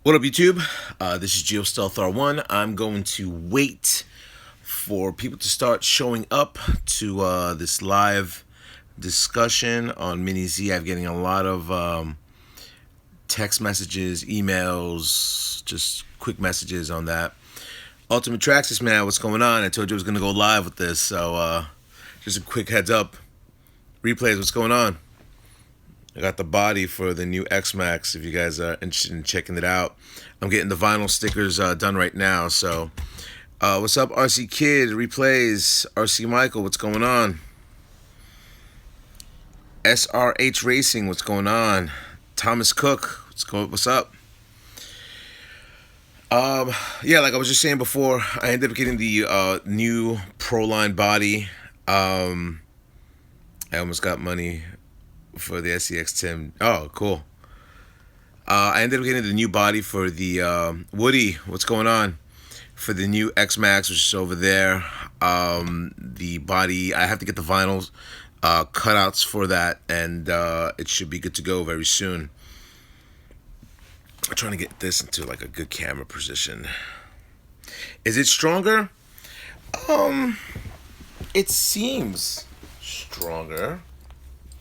What up, YouTube? This is GIOSTEALTHR1. I'm going to wait for people to start showing up to this live discussion on Mini Z. I'm getting a lot of text messages, emails, just quick messages on that. Ultimate TRAXXAS, man, what's going on? I told you I was going to go live with this, so just a quick heads up. Replays, what's going on? I got the body for the new X-Max if you guys are interested in checking it out. I'm getting the vinyl stickers done right now. So, what's up, RC Kid? Replays. RC Michael, what's going on? SRH Racing, what's going on? Thomas Cook, what's up? Yeah, like I was just saying before, I ended up getting the new Proline body. I almost got money for the SCX Tim. Oh, cool. I ended up getting the new body for the Woody. What's going on? For the new X-Max, which is over there. The body, I have to get the vinyls cutouts for that, and it should be good to go very soon. I'm trying to get this into like a good camera position. Is it stronger? It seems stronger.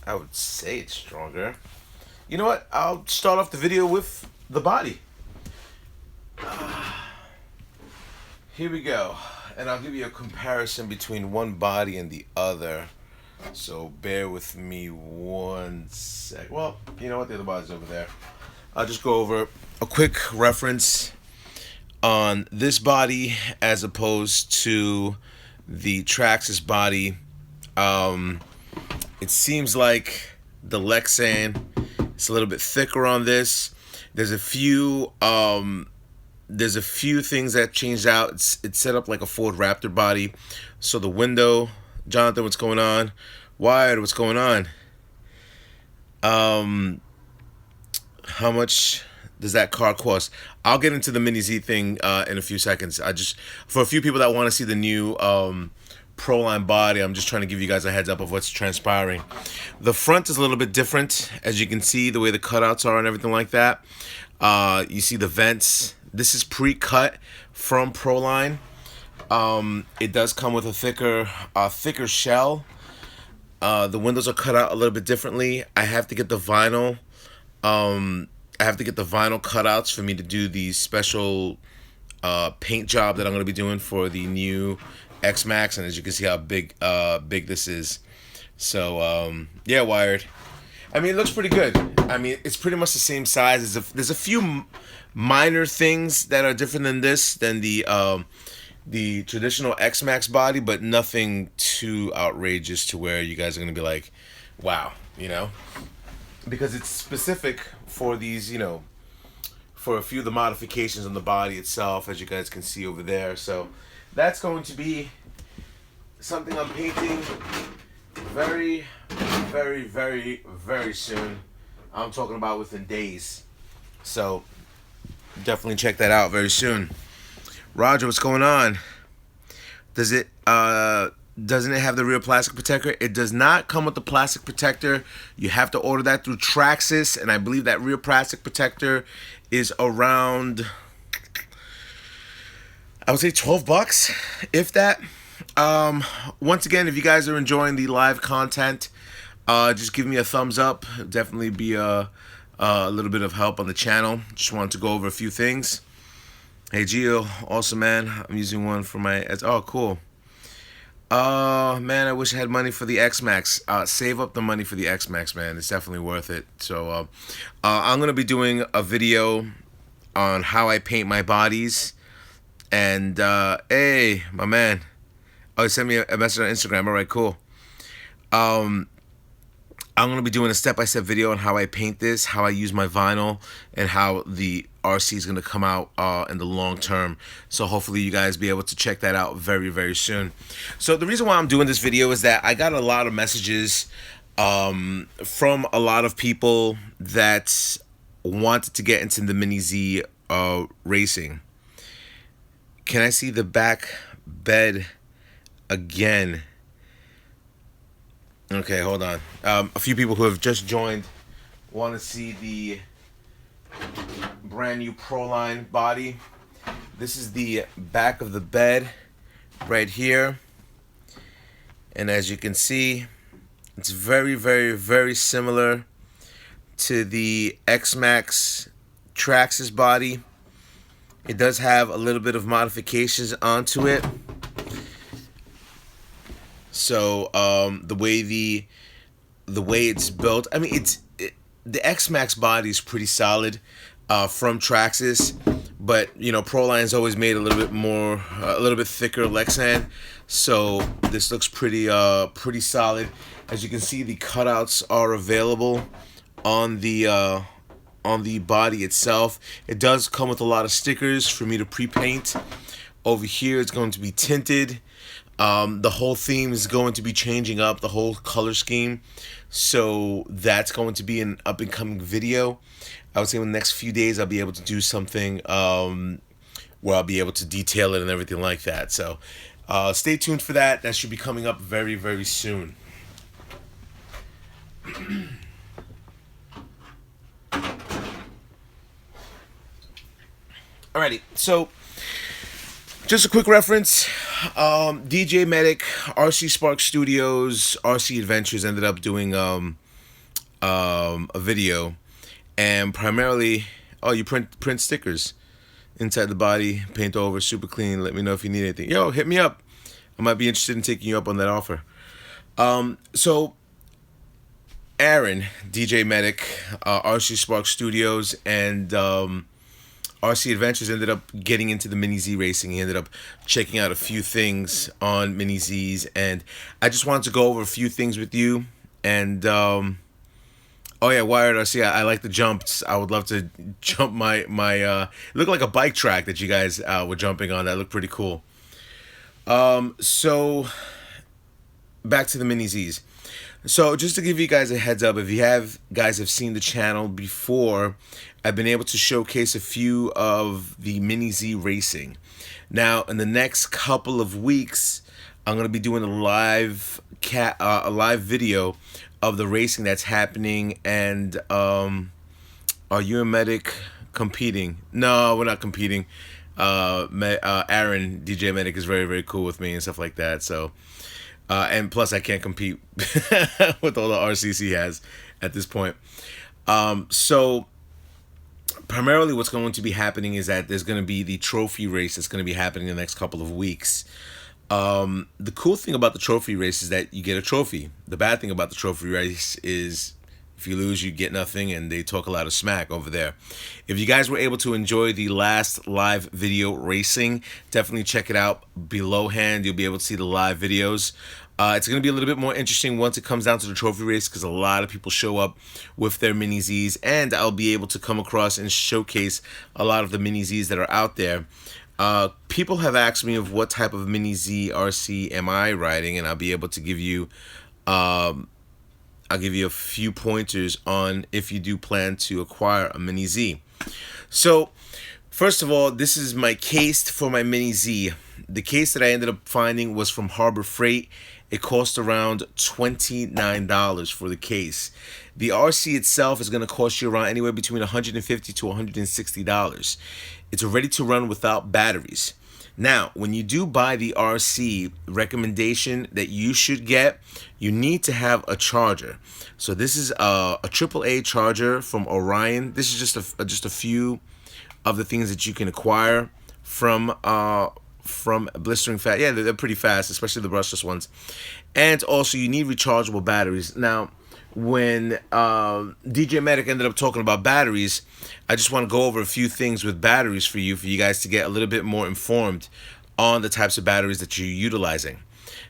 I would say it's stronger. You know what? I'll start off the video with the body. Here we go. And I'll give you a comparison between one body and the other. So bear with me one sec. Well, you know what? The other body's over there. I'll just go over a quick reference on this body as opposed to the TRAXXAS body. It seems like the Lexan is a little bit thicker on this. There's a few things that changed out. It's set up like a Ford Raptor body. So the window, Jonathan, what's going on? Wired, what's going on? How much does that car cost? I'll get into the Mini Z thing in a few seconds. For a few people that want to see the new Proline body, I'm just trying to give you guys a heads up of what's transpiring. The front is a little bit different, as you can see, the way the cutouts are and everything like that. You see the vents. This is pre-cut from Proline. It does come with a thicker shell. The windows are cut out a little bit differently. I have to get the vinyl. I have to get the vinyl cutouts for me to do the special paint job that I'm going to be doing for the new X-Max, and as you can see how big this is. So yeah, wired. I mean, it looks pretty good. I mean, it's pretty much the same size. There's a few minor things that are different than the traditional X-Max body, but nothing too outrageous to where you guys are gonna be like, wow, you know, because it's specific for these, you know, for a few of the modifications on the body itself, as you guys can see over there. So that's going to be something I'm painting very, very, very, very soon. I'm talking about within days. So definitely check that out very soon. Roger, what's going on? Doesn't it have the real plastic protector? It does not come with the plastic protector. You have to order that through TRAXXAS, and I believe that real plastic protector is around, I would say $12, if that. Once again, if you guys are enjoying the live content, just give me a thumbs up. It'll definitely be a little bit of help on the channel. Just wanted to go over a few things. Hey Gio, awesome man. I'm using one for my, oh cool. Man, I wish I had money for the X-Max. Save up the money for the X-Max, man. It's definitely worth it. So I'm gonna be doing a video on how I paint my bodies. And hey, my man. Oh, he sent me a message on Instagram. All right, cool. I'm going to be doing a step-by-step video on how I paint this, how I use my vinyl, and how the RC is going to come out in the long term. So hopefully you guys be able to check that out very, very soon. So the reason why I'm doing this video is that I got a lot of messages from a lot of people that wanted to get into the Mini Z racing. Can I see the back bed again? Okay, hold on. A few people who have just joined want to see the brand new Proline body, this is the back of the bed right here. And as you can see, it's very, very, very similar to the X-Max TRAXXAS body. It does have a little bit of modifications onto it. So the way it's built, I mean, the X-Max body is pretty solid from TRAXXAS, but you know, Proline's always made a little bit thicker Lexan, so this looks pretty solid. As you can see, the cutouts are available on the body itself. It does come with a lot of stickers for me to pre-paint. Over here, it's going to be tinted. The whole theme is going to be changing up, the whole color scheme. So that's going to be an up and coming video. I would say in the next few days I'll be able to do something where I'll be able to detail it and everything like that. So stay tuned for that. That should be coming up very, very soon. Alrighty, so just a quick reference. DJ Medic, RC Spark Studios, RC Adventures ended up doing a video, and primarily, you print stickers inside the body, paint over, super clean. Let me know if you need anything. Yo, hit me up. I might be interested in taking you up on that offer. So Aaron, DJ Medic, RC Spark Studios, and RC Adventures ended up getting into the Mini Z racing. He ended up checking out a few things on Mini Zs, and I just wanted to go over a few things with you. And oh yeah, Wired RC, I like the jumps. I would love to jump my it looked like a bike track that you guys were jumping on. That looked pretty cool. So back to the Mini Zs. So just to give you guys a heads up, if you guys have seen the channel before, I've been able to showcase a few of the Mini Z racing. Now, in the next couple of weeks, I'm going to be doing a live video of the racing that's happening. And are you and Medic competing? No, we're not competing. Aaron, DJ Medic, is very, very cool with me and stuff like that. So, and plus I can't compete with all the RCs he has at this point. So primarily what's going to be happening is that there's going to be the trophy race that's going to be happening in the next couple of weeks. The cool thing about the trophy race is that you get a trophy. The bad thing about the trophy race is if you lose, you get nothing, and they talk a lot of smack over there. If you guys were able to enjoy the last live video racing, definitely check it out below hand. You'll be able to see the live videos. It's going to be a little bit more interesting once it comes down to the trophy race, because a lot of people show up with their Mini Zs, and I'll be able to come across and showcase a lot of the Mini Zs that are out there. People have asked me of what type of Mini Z RC am I riding, and I'll be able to give you I'll give you a few pointers on if you do plan to acquire a Mini Z. So first of all, this is my case for my Mini Z. The case that I ended up finding was from Harbor Freight. It cost around $29 for the case. The RC itself is going to cost you around anywhere between $150 to $160. It's ready to run without batteries. Now, when you do buy the RC, recommendation that you should get, you need to have a charger. So this is a AAA charger from Orion. This is just a few of the things that you can acquire from Blistering Fast. Yeah, they're pretty fast, especially the brushless ones. And also, you need rechargeable batteries. Now, when DJ Medic ended up talking about batteries, I just want to go over a few things with batteries for you guys to get a little bit more informed on the types of batteries that you're utilizing.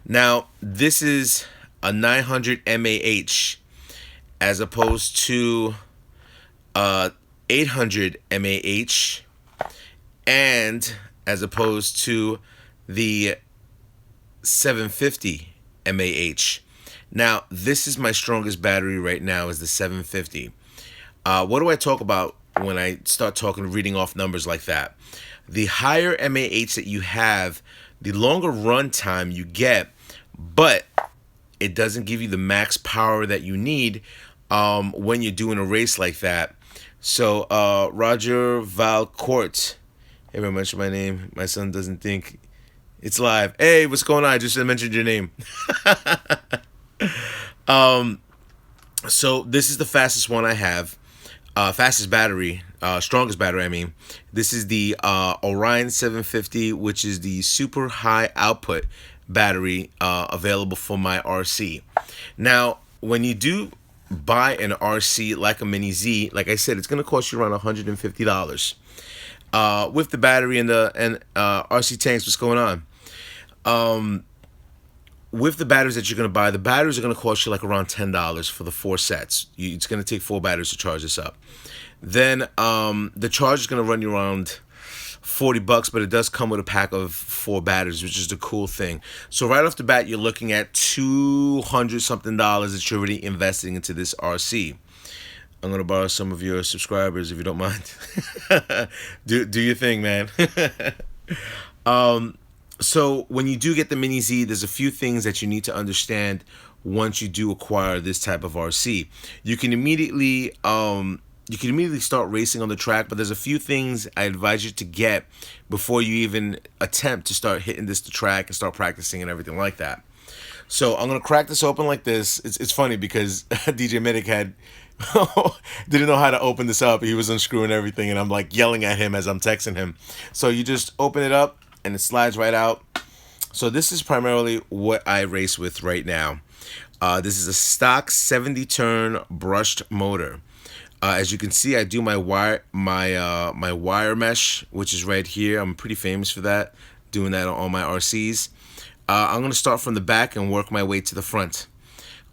Now, this is a 900 mAh as opposed to 800 mAh, and as opposed to the 750 mAh. Now, this is my strongest battery right now, is the 750. What do I talk about when I start reading off numbers like that? The higher mAh that you have, the longer run time you get, but it doesn't give you the max power that you need when you're doing a race like that. So Roger Valcourt. Hey, I mentioned my name. My son doesn't think it's live. Hey, what's going on? I just mentioned your name. So this is the fastest one I have. Fastest battery, strongest battery, I mean. This is the Orion 750, which is the super high output battery available for my RC. Now, when you do buy an RC like a Mini Z, like I said, it's going to cost you around $150. With the battery and the RC tanks, what's going on? With the batteries that you're going to buy, the batteries are going to cost you like around $10 for the 4 sets. It's going to take 4 batteries to charge this up. Then the charge is going to run you around $40, but it does come with a pack of 4 batteries, which is the cool thing. So right off the bat, you're looking at $200 something that you're already investing into this RC. I'm going to borrow some of your subscribers if you don't mind. do your thing, man. So when you do get the Mini Z, there's a few things that you need to understand once you do acquire this type of RC. You can immediately start racing on the track, but there's a few things I advise you to get before you even attempt to start hitting the track and start practicing and everything like that. So I'm gonna crack this open like this. It's funny because DJ Medic didn't know how to open this up. He was unscrewing everything, and I'm like yelling at him as I'm texting him. So you just open it up, and it slides right out. So this is primarily what I race with right now. This is a stock 70-turn brushed motor. As you can see, I do my wire mesh, which is right here. I'm pretty famous for that, doing that on all my RCs. I'm going to start from the back and work my way to the front.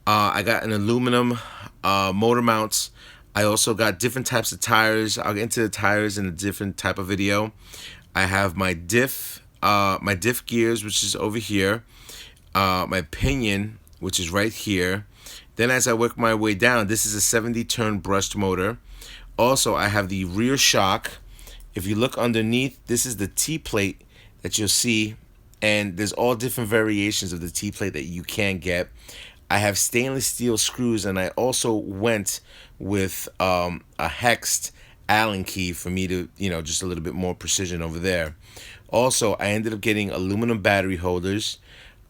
I got an aluminum motor mounts. I also got different types of tires. I'll get into the tires in a different type of video. I have my diff gears, which is over here. My pinion, which is right here. Then as I work my way down, this is a 70-turn brushed motor. Also, I have the rear shock. If you look underneath, this is the T-plate that you'll see. And there's all different variations of the T-plate that you can get. I have stainless steel screws, and I also went with a hexed Allen key for me to, just a little bit more precision over there. Also, I ended up getting aluminum battery holders.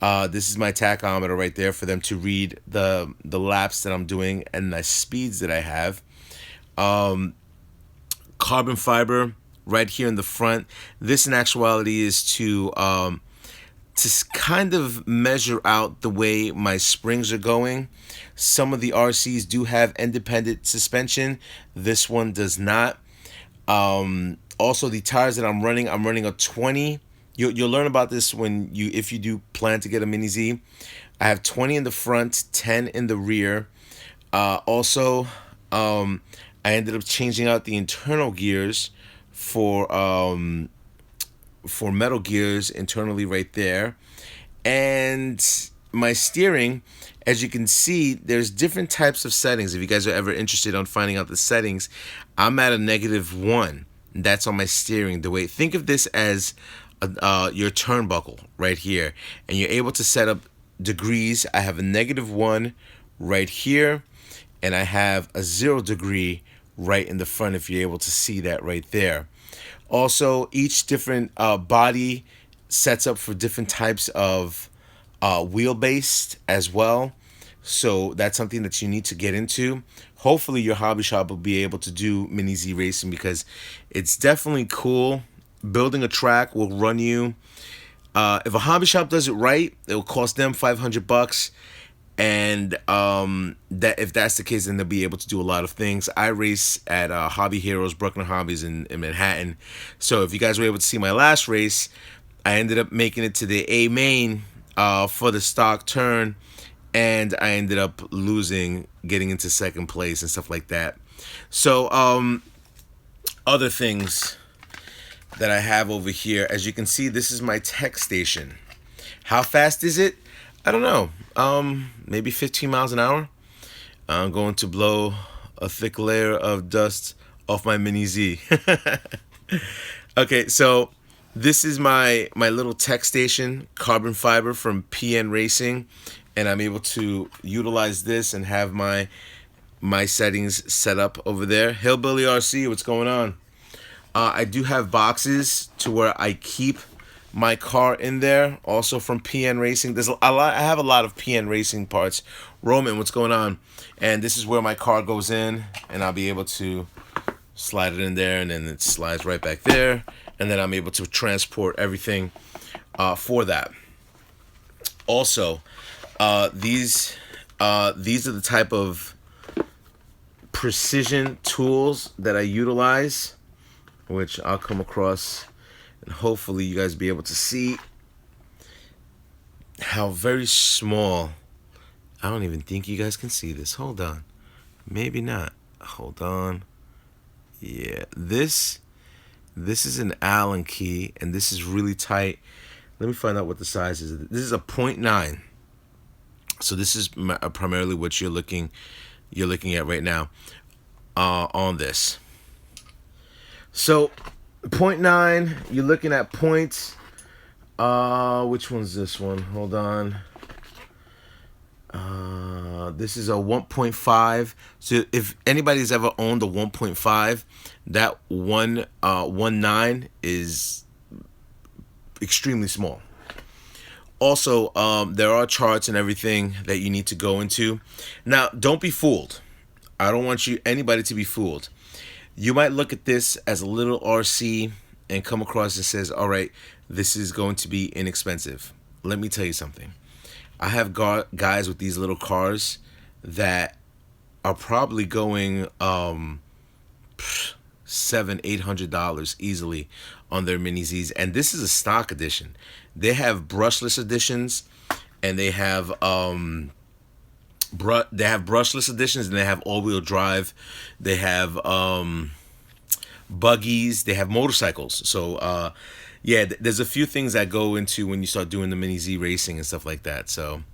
This is my tachometer right there for them to read the laps that I'm doing and the speeds that I have. Carbon fiber right here in the front. This in actuality is to kind of measure out the way my springs are going. Some of the RCs do have independent suspension. This one does not. Also, the tires that I'm running a 20. You'll learn about this if you do plan to get a Mini Z. I have 20 in the front, 10 in the rear. Also, I ended up changing out the internal gears for metal gears internally right there. And my steering, as you can see, there's different types of settings. If you guys are ever interested on finding out the settings, I'm at a -1. That's on my steering. Think of this as your turnbuckle right here, and you're able to set up degrees. I have a -1 right here, and I have a 0 degree right in the front, if you're able to see that right there. Also, each different body sets up for different types of wheelbase as well. So that's something that you need to get into. Hopefully your hobby shop will be able to do Mini Z racing, because it's definitely cool. Building a track will run you, if a hobby shop does it right, it will cost them $500. And if that's the case, then they'll be able to do a lot of things. I race at Hobby Heroes, Brooklyn Hobbies in Manhattan. So if you guys were able to see my last race, I ended up making it to the A main for the stock turn, and I ended up losing, getting into second place and stuff like that. So other things that I have over here, as you can see, this is my tech station. How fast is it? I don't know. Maybe 15 miles an hour. I'm going to blow a thick layer of dust off my Mini Z. Okay, so this is my little tech station, carbon fiber from PN Racing, and I'm able to utilize this and have my my settings set up over there. Hillbilly RC, what's going on? I do have boxes to where I keep my car in there, also from PN Racing. There's a lot. I have a lot of PN Racing parts. Roman, what's going on? And this is where my car goes in, and I'll be able to slide it in there, and then it slides right back there, and then I'm able to transport everything for that. Also, these are the type of precision tools that I utilize, which I'll come across, and hopefully you guys be able to see how very small. I don't even think you guys can see this. Hold on. Maybe not. Hold on. Yeah, this is an Allen key, and this is really tight. Let me find out what the size is. This is a 0.9. So this is primarily what you're looking at right now on this. So 0.9, you're looking at points. Which one's this one? Hold on. This is a 1.5. So if anybody's ever owned a 1.5, that 1.9 is extremely small. Also, there are charts and everything that you need to go into. Now, don't be fooled. I don't want anybody to be fooled. You might look at this as a little RC and come across and says, all right, this is going to be inexpensive. Let me tell you something. I have guys with these little cars that are probably going $700-800 easily on their Mini Zs, and this is a stock edition. They have brushless editions, and they have brushless editions, and they have all-wheel drive. They have buggies. They have motorcycles. So yeah, there's a few things that go into when you start doing the Mini Z racing and stuff like that. So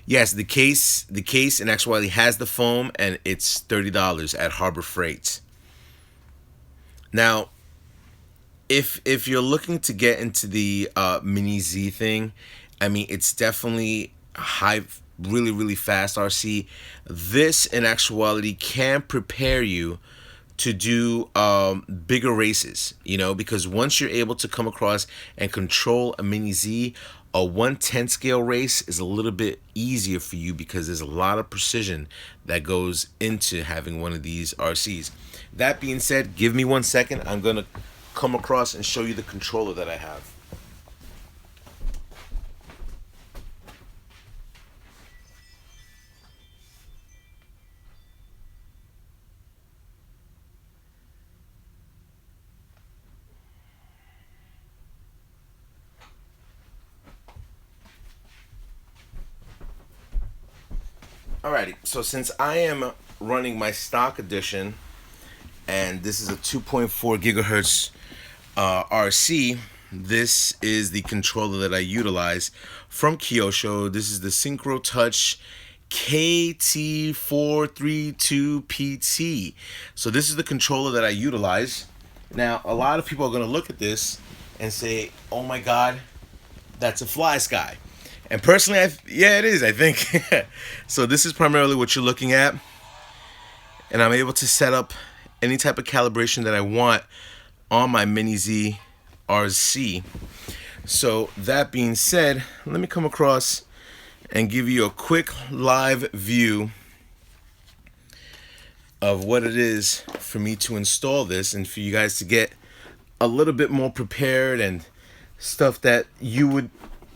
yes, the case in XYZ has the foam, and it's $30 at Harbor Freight. Now, if you're looking to get into the Mini Z thing, I mean, it's definitely high, really, really fast RC. This, in actuality, can prepare you to do bigger races, you know, because once you're able to come across and control a Mini Z, a 1/10 scale race is a little bit easier for you because there's a lot of precision that goes into having one of these RCs. That being said, give me 1 second. I'm going to come across and show you the controller that I have. Alrighty, so since I am running my stock edition, and this is a 2.4 gigahertz RC, this is the controller that I utilize from Kyosho. This is the Synchro Touch KT432PT. So this is the controller that I utilize. Now, a lot of people are going to look at this and say, oh my god, that's a Fly Sky. And personally, yeah, it is, I think. So this is primarily what you're looking at. And I'm able to set up any type of calibration that I want on my Mini Z RC. So that being said, let me come across and give you a quick live view of what it is for me to install this, and for you guys to get a little bit more prepared and stuff that you would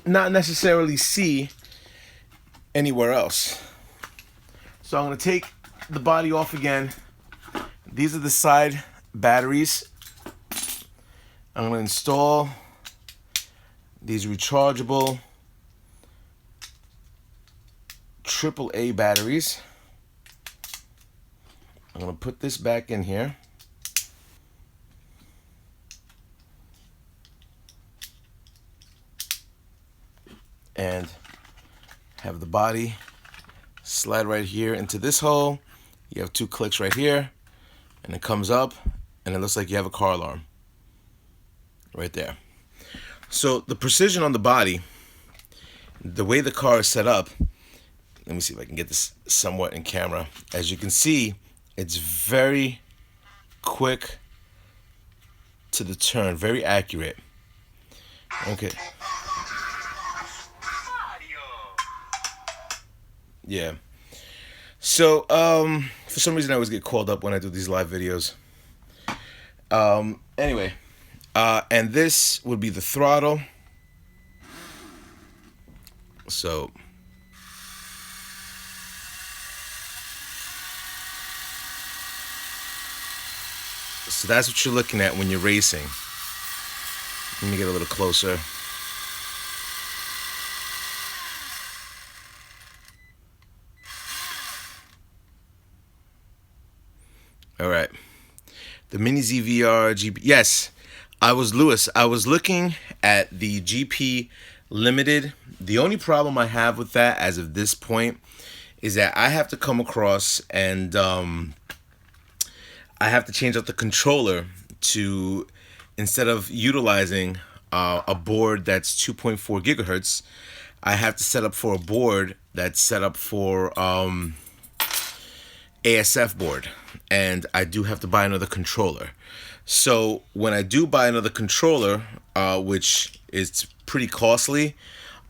not necessarily see anywhere else. So I'm going to take the body off again. These are the side batteries. I'm going to install these rechargeable AAA batteries. I'm going to put this back in here. And have the body slide right here into this hole. You have 2 clicks right here, and it comes up, and it looks like you have a car alarm right there. So the precision on the body, the way the car is set up, Let me see if I can get this somewhat in camera. As you can see, it's very quick to the turn, very accurate. Okay. Yeah. So, for some reason I always get called up when I do these live videos. Anyway, and this would be the throttle. So, that's what you're looking at when you're racing. Let me get a little closer. All right. The Mini Z VR GP. Yes, I was Lewis. I was looking at the GP Limited. The only problem I have with that as of this point is that I have to come across and I have to change out the controller to, instead of utilizing a board that's 2.4 gigahertz, I have to set up for a board that's set up for ASF board, and I do have to buy another controller. So when I do buy another controller, which is pretty costly,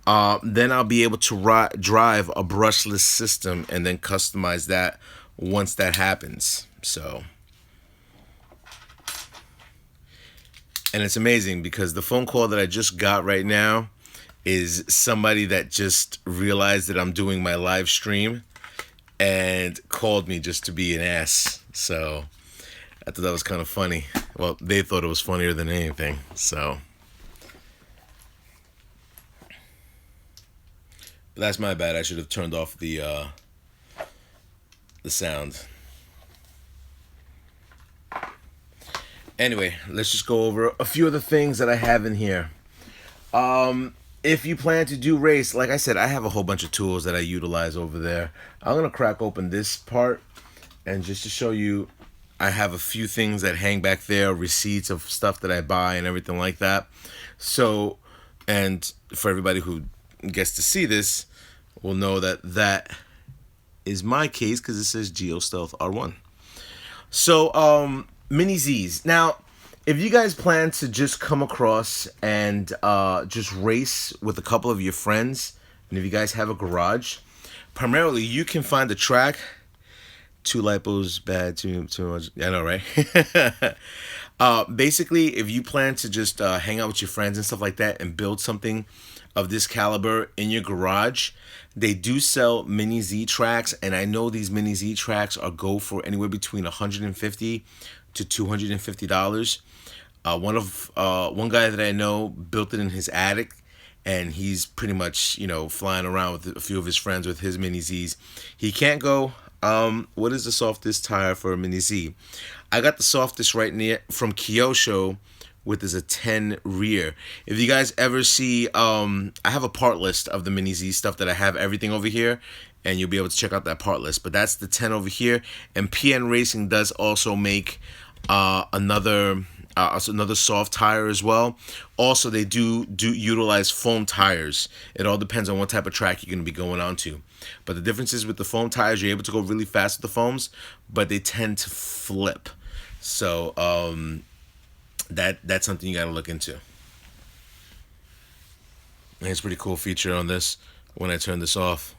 then I'll be able to drive a brushless system and then customize that once that happens. So, and it's amazing because the phone call that I just got right now is somebody that just realized that I'm doing my live stream and called me just to be an ass. So I thought that was kind of funny. Well, they thought it was funnier than anything. So but that's my bad. I should have turned off the sound. Anyway, let's just go over a few of the things that I have in here. If you plan to do race, like I said, I have a whole bunch of tools that I utilize over there. I'm going to crack open this part, and just to show you, I have a few things that hang back there, receipts of stuff that I buy and everything like that. So, and for everybody who gets to see this, will know that that is my case because it says GIOSTEALTHR1. So, Mini Z's. Now, if you guys plan to just come across and just race with a couple of your friends, and if you guys have a garage, primarily you can find a track. 2 lipos, bad, too much. I know, right? Basically, if you plan to just hang out with your friends and stuff like that and build something of this caliber in your garage, they do sell Mini Z tracks, and I know these Mini Z tracks go for anywhere between $150 to $250. One guy that I know built it in his attic, and he's pretty much, you know, flying around with a few of his friends with his Mini Zs. He can't go. What is the softest tire for a Mini Z? I got the softest right near from Kyosho, with is a 10 rear. If you guys ever see, I have a part list of the Mini Z stuff that I have everything over here, and you'll be able to check out that part list. But that's the 10 over here, and PN Racing does also make another soft tire as well. Also, they do utilize foam tires. It all depends on what type of track you're going to be going on to. But the difference is with the foam tires, you're able to go really fast with the foams, but they tend to flip. So that's something you got to look into. I think it's a pretty cool feature on this when I turn this off.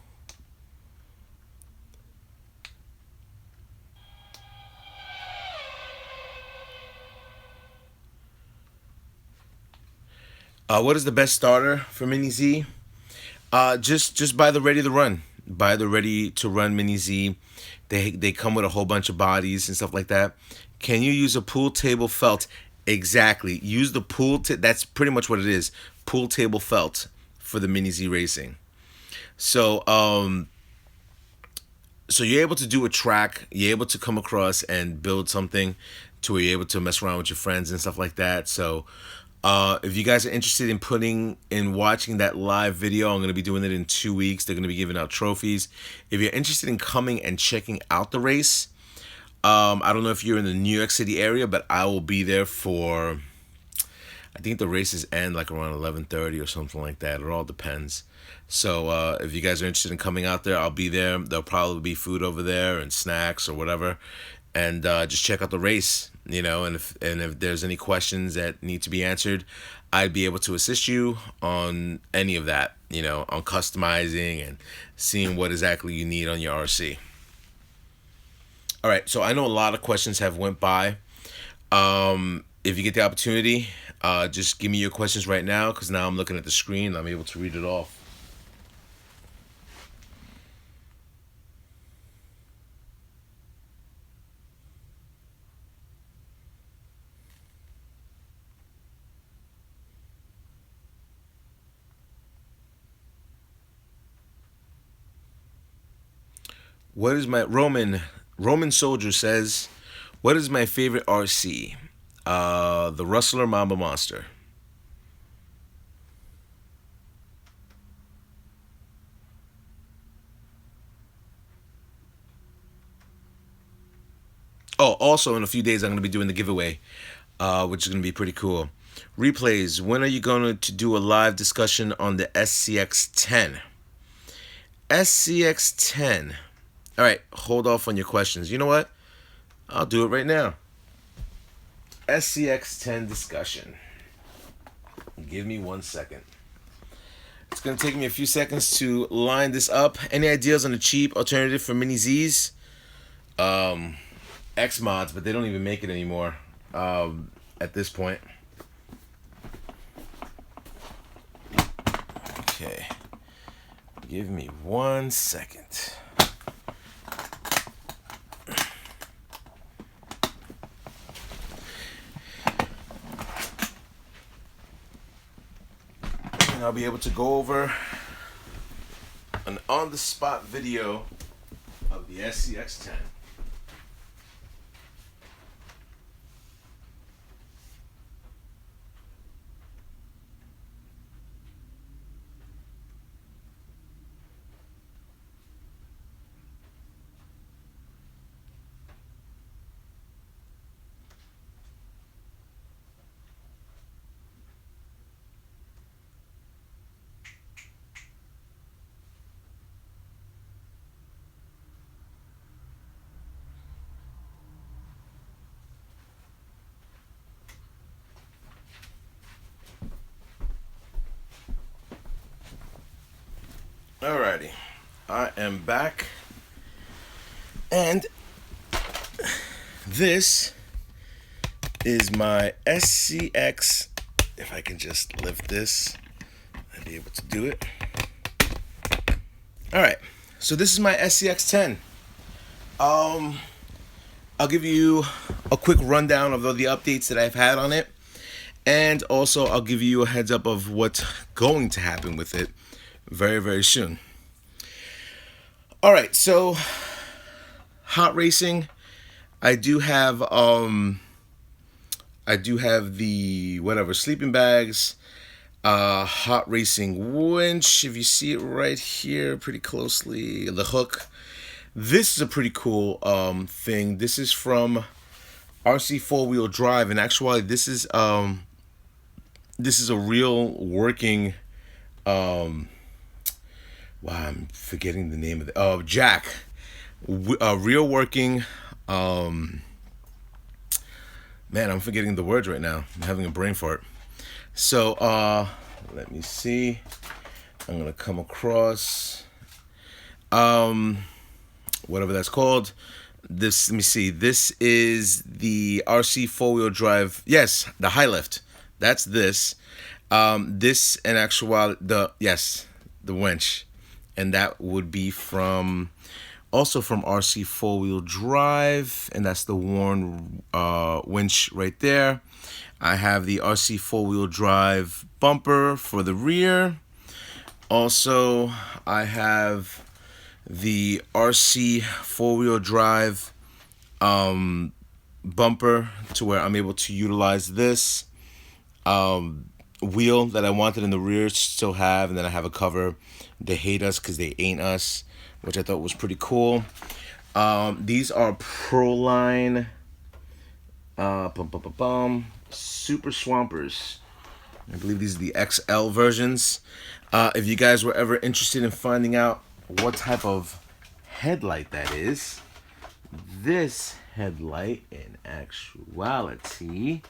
What is the best starter for Mini Z? Just buy the ready to run. Buy the ready to run Mini Z. They come with a whole bunch of bodies and stuff like that. Can you use a pool table felt? Exactly. Use the that's pretty much what it is. Pool table felt for the Mini Z racing. So so you're able to do a track. You're able to come across and build something to where you're able to mess around with your friends and stuff like that. So if you guys are interested in watching that live video, I'm going to be doing it in 2 weeks. They're going to be giving out trophies. If you're interested in coming and checking out the race, I don't know if you're in the New York City area, but I will be there for, I think the races end like around 11:30 or something like that. It all depends. So if you guys are interested in coming out there, I'll be there. There'll probably be food over there and snacks or whatever, and just check out the race. You know, and if there's any questions that need to be answered, I'd be able to assist you on any of that. You know, on customizing and seeing what exactly you need on your RC. All right, so I know a lot of questions have went by. If you get the opportunity, just give me your questions right now because now I'm looking at the screen and I'm able to read it off. What is my Roman soldier says? What is my favorite RC? The Rustler Mamba Monster. Oh, also in a few days I'm going to be doing the giveaway, which is going to be pretty cool. Replays. When are you going to do a live discussion on the SCX10? SCX10. All right, hold off on your questions. You know what? I'll do it right now. SCX10 discussion. Give me 1 second. It's going to take me a few seconds to line this up. Any ideas on a cheap alternative for Mini Zs? X mods, but they don't even make it anymore at this point. Okay. Give me 1 second. And I'll be able to go over an on-the-spot video of the SCX10. Alrighty, I am back, and this is my SCX. If I can just lift this, I'll be able to do it. Alright, so this is my SCX10. I'll give you a quick rundown of the updates that I've had on it, and also I'll give you a heads up of what's going to happen with it very, very soon. All right, so hot racing. I do have the whatever sleeping bags, hot racing winch. If you see it right here, pretty closely, the hook. This is a pretty cool thing. This is from RC 4-wheel drive, and actually, this is a real working. Wow, I'm forgetting the name of it. Jack. Real working. Man, I'm forgetting the words right now. I'm having a brain fart. So, let me see. I'm going to come across. Whatever that's called. This, let me see. This is the RC 4-wheel drive. Yes, the high lift. That's this. This and the winch. And that would be also from RC 4-wheel drive, and that's the worn winch right there. I have the RC 4-wheel drive bumper for the rear. Also, I have the RC 4-wheel drive bumper to where I'm able to utilize this wheel that I wanted in the rear, still have, and then I have a cover. They hate us because they ain't us, which I thought was pretty cool. These are Proline Super Swampers. I believe these are the XL versions. If you guys were ever interested in finding out what type of headlight that is, this headlight in actuality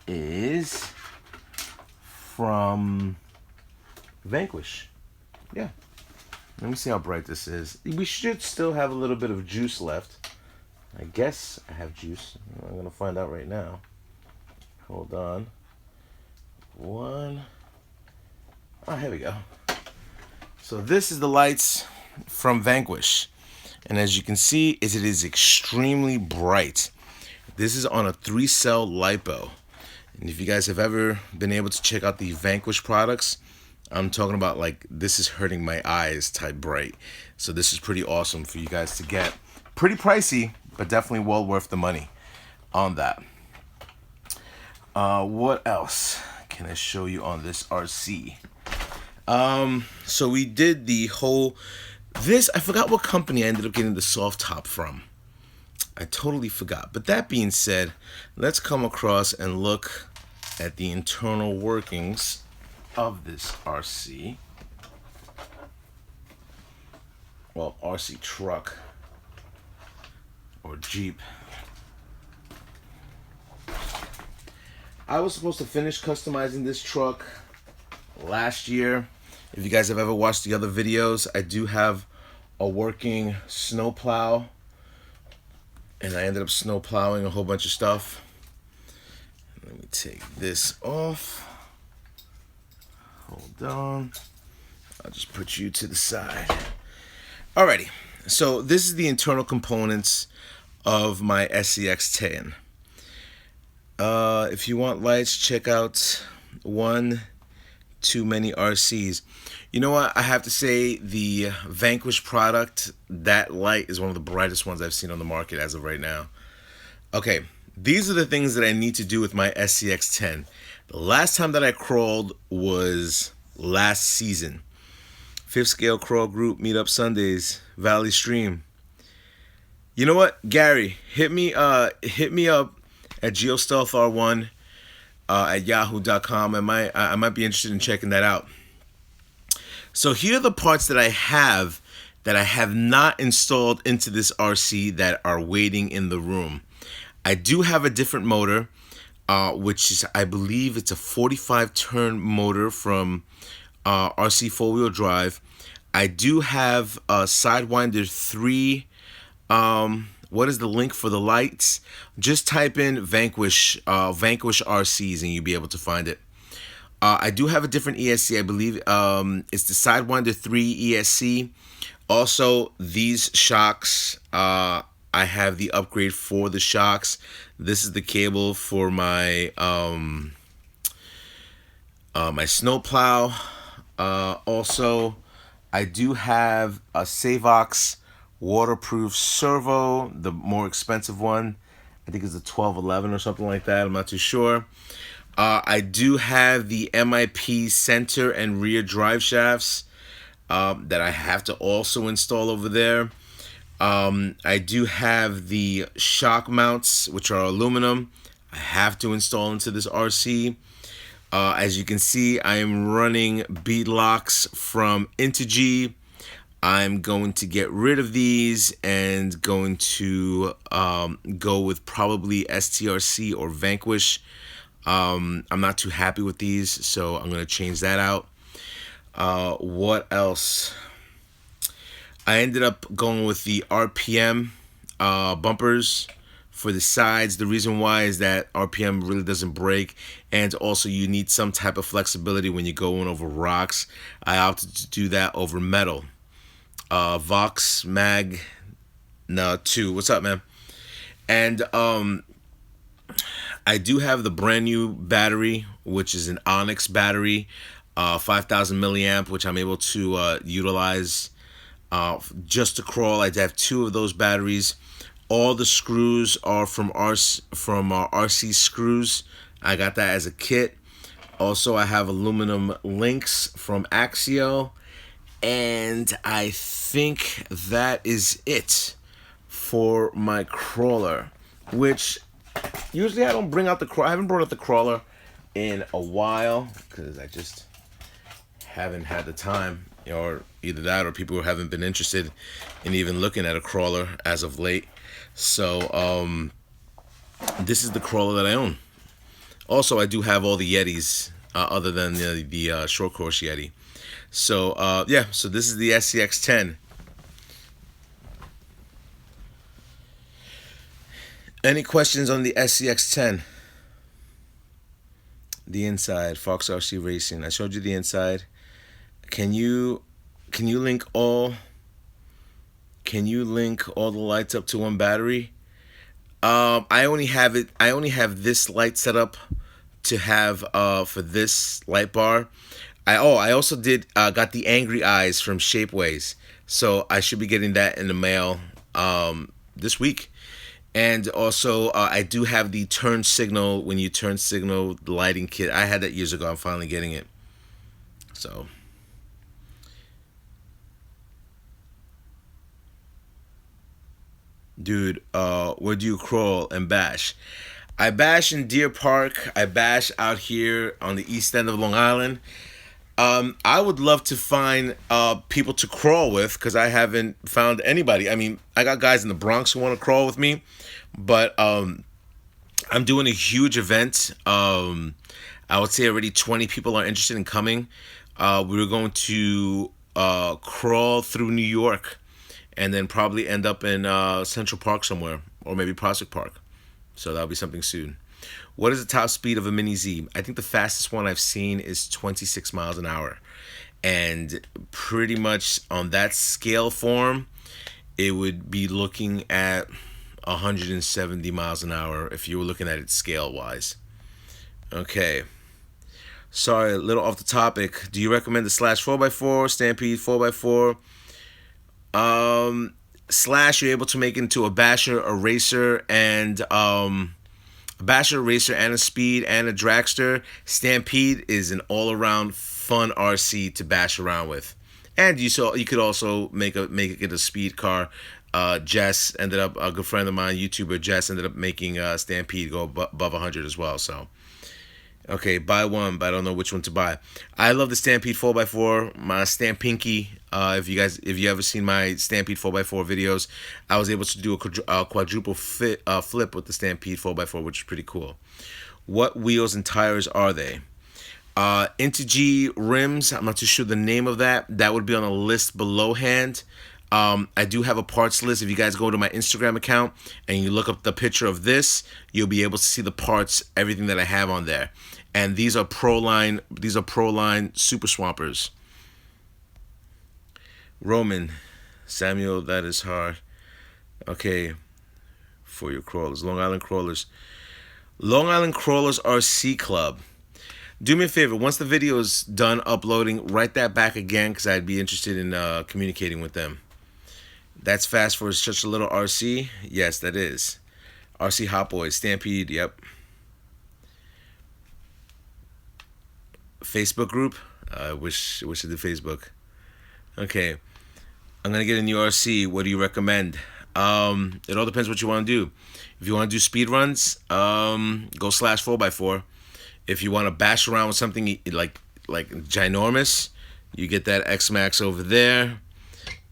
is from Vanquish. Yeah. Let me see how bright this is. We should still have a little bit of juice left. I guess I have juice. I'm going to find out right now. Hold on. Here we go. So this is the lights from Vanquish. And as you can see, it is extremely bright. This is on a 3-cell LiPo. And if you guys have ever been able to check out the Vanquish products, I'm talking about like this is hurting my eyes type bright. So this is pretty awesome for you guys to get. Pretty pricey, but definitely well worth the money on that. What else can I show you on this RC? So we did the whole, I forgot what company I ended up getting the soft top from. I totally forgot. But that being said, let's come across and look at the internal workings of this RC. Well, RC truck or Jeep. I was supposed to finish customizing this truck last year. If you guys have ever watched the other videos, I do have a working snowplow, and I ended up snow plowing a whole bunch of stuff. Let me take this off. Hold on. I'll just put you to the side. Alrighty. So this is the internal components of my SCX-10. If you want lights, check out One Too Many RCs. You know what? I have to say the Vanquish product, that light is one of the brightest ones I've seen on the market as of right now. Okay, these are the things that I need to do with my SCX-10. The last time that I crawled was last season. 5th Scale Crawl Group, Meetup Sundays, Valley Stream. You know what, Gary? Hit me up at GIOSTEALTHR1 at yahoo.com. I might be interested in checking that out. So here are the parts that I have not installed into this RC that are waiting in the room. I do have a different motor, which is, I believe it's a 45 turn motor from RC 4-wheel drive. I do have a Sidewinder 3. What is the link for the lights? Just type in Vanquish RCs and you'll be able to find it. I do have a different ESC. I believe it's the Sidewinder 3 ESC. Also, these shocks, I have the upgrade for the shocks. This is the cable for my my snowplow. Also, I do have a Savox waterproof servo, the more expensive one. I think it's a 1211 or something like that. I'm not too sure. I do have the MIP center and rear drive shafts that I have to also install over there. I do have the shock mounts, which are aluminum. I have to install into this RC. As you can see, I am running bead locks from Integy. I'm going to get rid of these and going to go with probably STRC or Vanquish. I'm not too happy with these, so I'm going to change that out. What else? I ended up going with the RPM bumpers for the sides. The reason why is that RPM really doesn't break, and also you need some type of flexibility when you're going over rocks. I opted to do that over metal. Vox Mag 2. What's up, man? And I do have the brand new battery, which is an Onyx battery, 5,000 milliamp, which I'm able to utilize just to crawl. I have 2 of those batteries. All the screws are from RC Screws. I got that as a kit. Also, I have aluminum links from Axial. And I think that is it for my crawler, which usually I don't bring out the crawler. I haven't brought out the crawler in a while because I just haven't had the time, or either that or people who haven't been interested in even looking at a crawler as of late. So this is the crawler that I own. Also, I do have all the Yetis other than the short course Yeti. So yeah, so this is the SCX10. Any questions on the SCX10? The inside, Fox RC Racing. I showed you the inside. Can you link all? Can you link all the lights up to one battery? I only have this light set up to have for this light bar. I also got the Angry Eyes from Shapeways, so I should be getting that in the mail this week. And also I do have the turn signal, when you turn signal lighting kit. I had that years ago. I'm finally getting it. So dude, where do you crawl and bash? I bash in Deer Park. I bash out here on the east end of Long Island. I would love to find people to crawl with because I haven't found anybody. I mean, I got guys in the Bronx who want to crawl with me, but I'm doing a huge event. I would say already 20 people are interested in coming. We were going to crawl through New York and then probably end up in Central Park somewhere, or maybe Prospect Park. So that'll be something soon. What is the top speed of a Mini Z? I think the fastest one I've seen is 26 miles an hour. And pretty much on that scale form, it would be looking at 170 miles an hour if you were looking at it scale-wise. Okay. Sorry, a little off the topic. Do you recommend the Slash 4x4, Stampede 4x4? Slash, you're able to make into a basher, a racer, and a basher, racer, and a speed, and a dragster. Stampede is an all-around fun RC to bash around with, and you could also make it a speed car. Jess ended up, a good friend of mine, YouTuber Jess, ended up making Stampede go above 100 as well. So. Okay, buy one, but I don't know which one to buy. I love the Stampede 4x4, my Stampinky. If you ever seen my Stampede 4x4 videos, I was able to do a quadruple flip with the Stampede 4x4, which is pretty cool. What wheels and tires are they? Integy rims, I'm not too sure the name of that. That would be on a list below hand. I do have a parts list. If you guys go to my Instagram account and you look up the picture of this, you'll be able to see the parts, everything that I have on there. And these are Proline Super Swampers. Roman, Samuel, that is hard. Okay, for your crawlers, Long Island Crawlers. Long Island Crawlers RC Club. Do me a favor, once the video is done uploading, write that back again because I'd be interested in communicating with them. That's fast for such a little RC. Yes, that is. RC Hot Boys, Stampede, yep. Facebook group. I wish I did Facebook. Okay, I'm gonna get a new RC. What do you recommend? It all depends what you want to do. If you want to do speed runs, go Slash 4x4. If you want to bash around with something like ginormous, you get that X Max over there.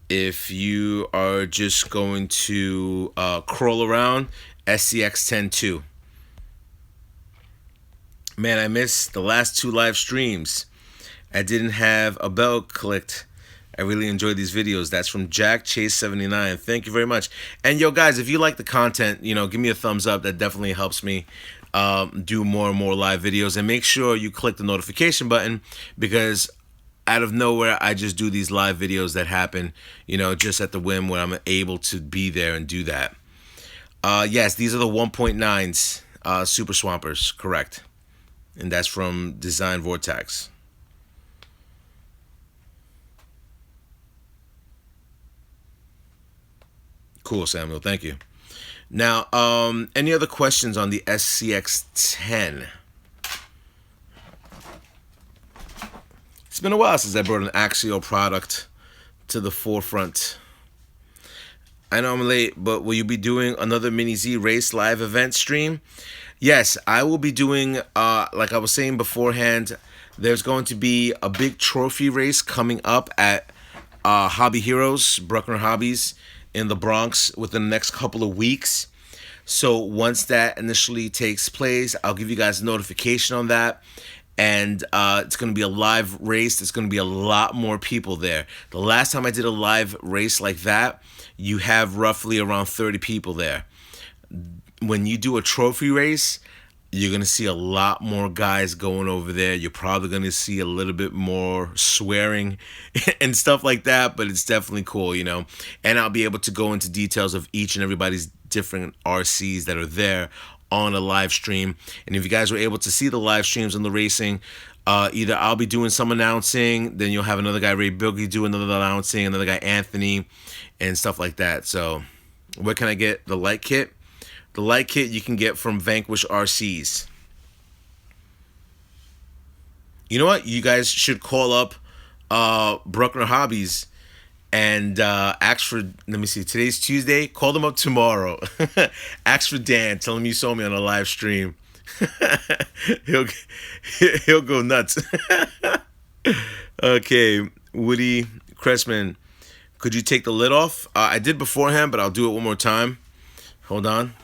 If you are just going to crawl around, SCX10 2. Man, I missed the last 2 live streams. I didn't have a bell clicked. I really enjoyed these videos. That's from Jack Chase 79. Thank you very much. And yo, guys, if you like the content, give me a thumbs up. That definitely helps me do more and more live videos. And make sure you click the notification button because out of nowhere, I just do these live videos that happen, just at the whim when I'm able to be there and do that. Yes, these are the 1.9s, Super Swampers, correct. And that's from Design Vortex. Cool, Samuel. Thank you. Now, any other questions on the SCX10? It's been a while since I brought an Axial product to the forefront. I know I'm late, but will you be doing another Mini Z Race live event stream? Yes, I will be doing, like I was saying beforehand, there's going to be a big trophy race coming up at Hobby Heroes, Bruckner Hobbies in the Bronx within the next couple of weeks. So once that initially takes place, I'll give you guys a notification on that. And it's going to be a live race. There's going to be a lot more people there. The last time I did a live race like that, you have roughly around 30 people there. When you do a trophy race, you're going to see a lot more guys going over there. You're probably going to see a little bit more swearing and stuff like that, but it's definitely cool, you know. And I'll be able to go into details of each and everybody's different RCs that are there on a live stream. And if you guys were able to see the live streams on the racing, either I'll be doing some announcing, then you'll have another guy, Ray Bilgy, do another announcing, another guy, Anthony, and stuff like that. So where can I get the light kit? The light kit you can get from Vanquish RCs. You know what? You guys should call up Bruckner Hobbies and ask for, let me see, today's Tuesday. Call them up tomorrow. Ask for Dan. Tell him you saw me on a live stream. he'll he'll go nuts. Okay, Woody Cressman, could you take the lid off? I did beforehand, but I'll do it one more time. Hold on.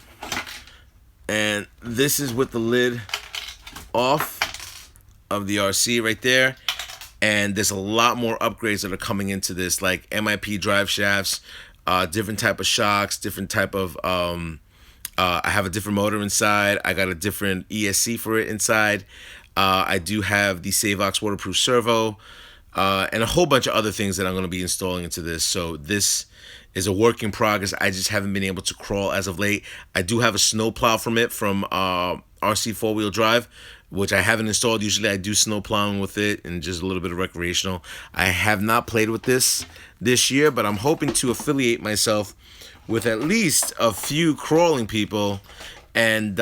And this is with the lid off of the RC right there. And there's a lot more upgrades that are coming into this, like MIP drive shafts, different type of shocks, different type of, I have a different motor inside. I got a different ESC for it inside. I do have the Savox waterproof servo, and a whole bunch of other things that I'm going to be installing into this. So this is a work in progress. I just haven't been able to crawl as of late. I do have a snowplow from it from RC four-wheel drive, which I haven't installed. Usually I do snow plowing with it and just a little bit of recreational. I have not played with this year, but I'm hoping to affiliate myself with at least a few crawling people and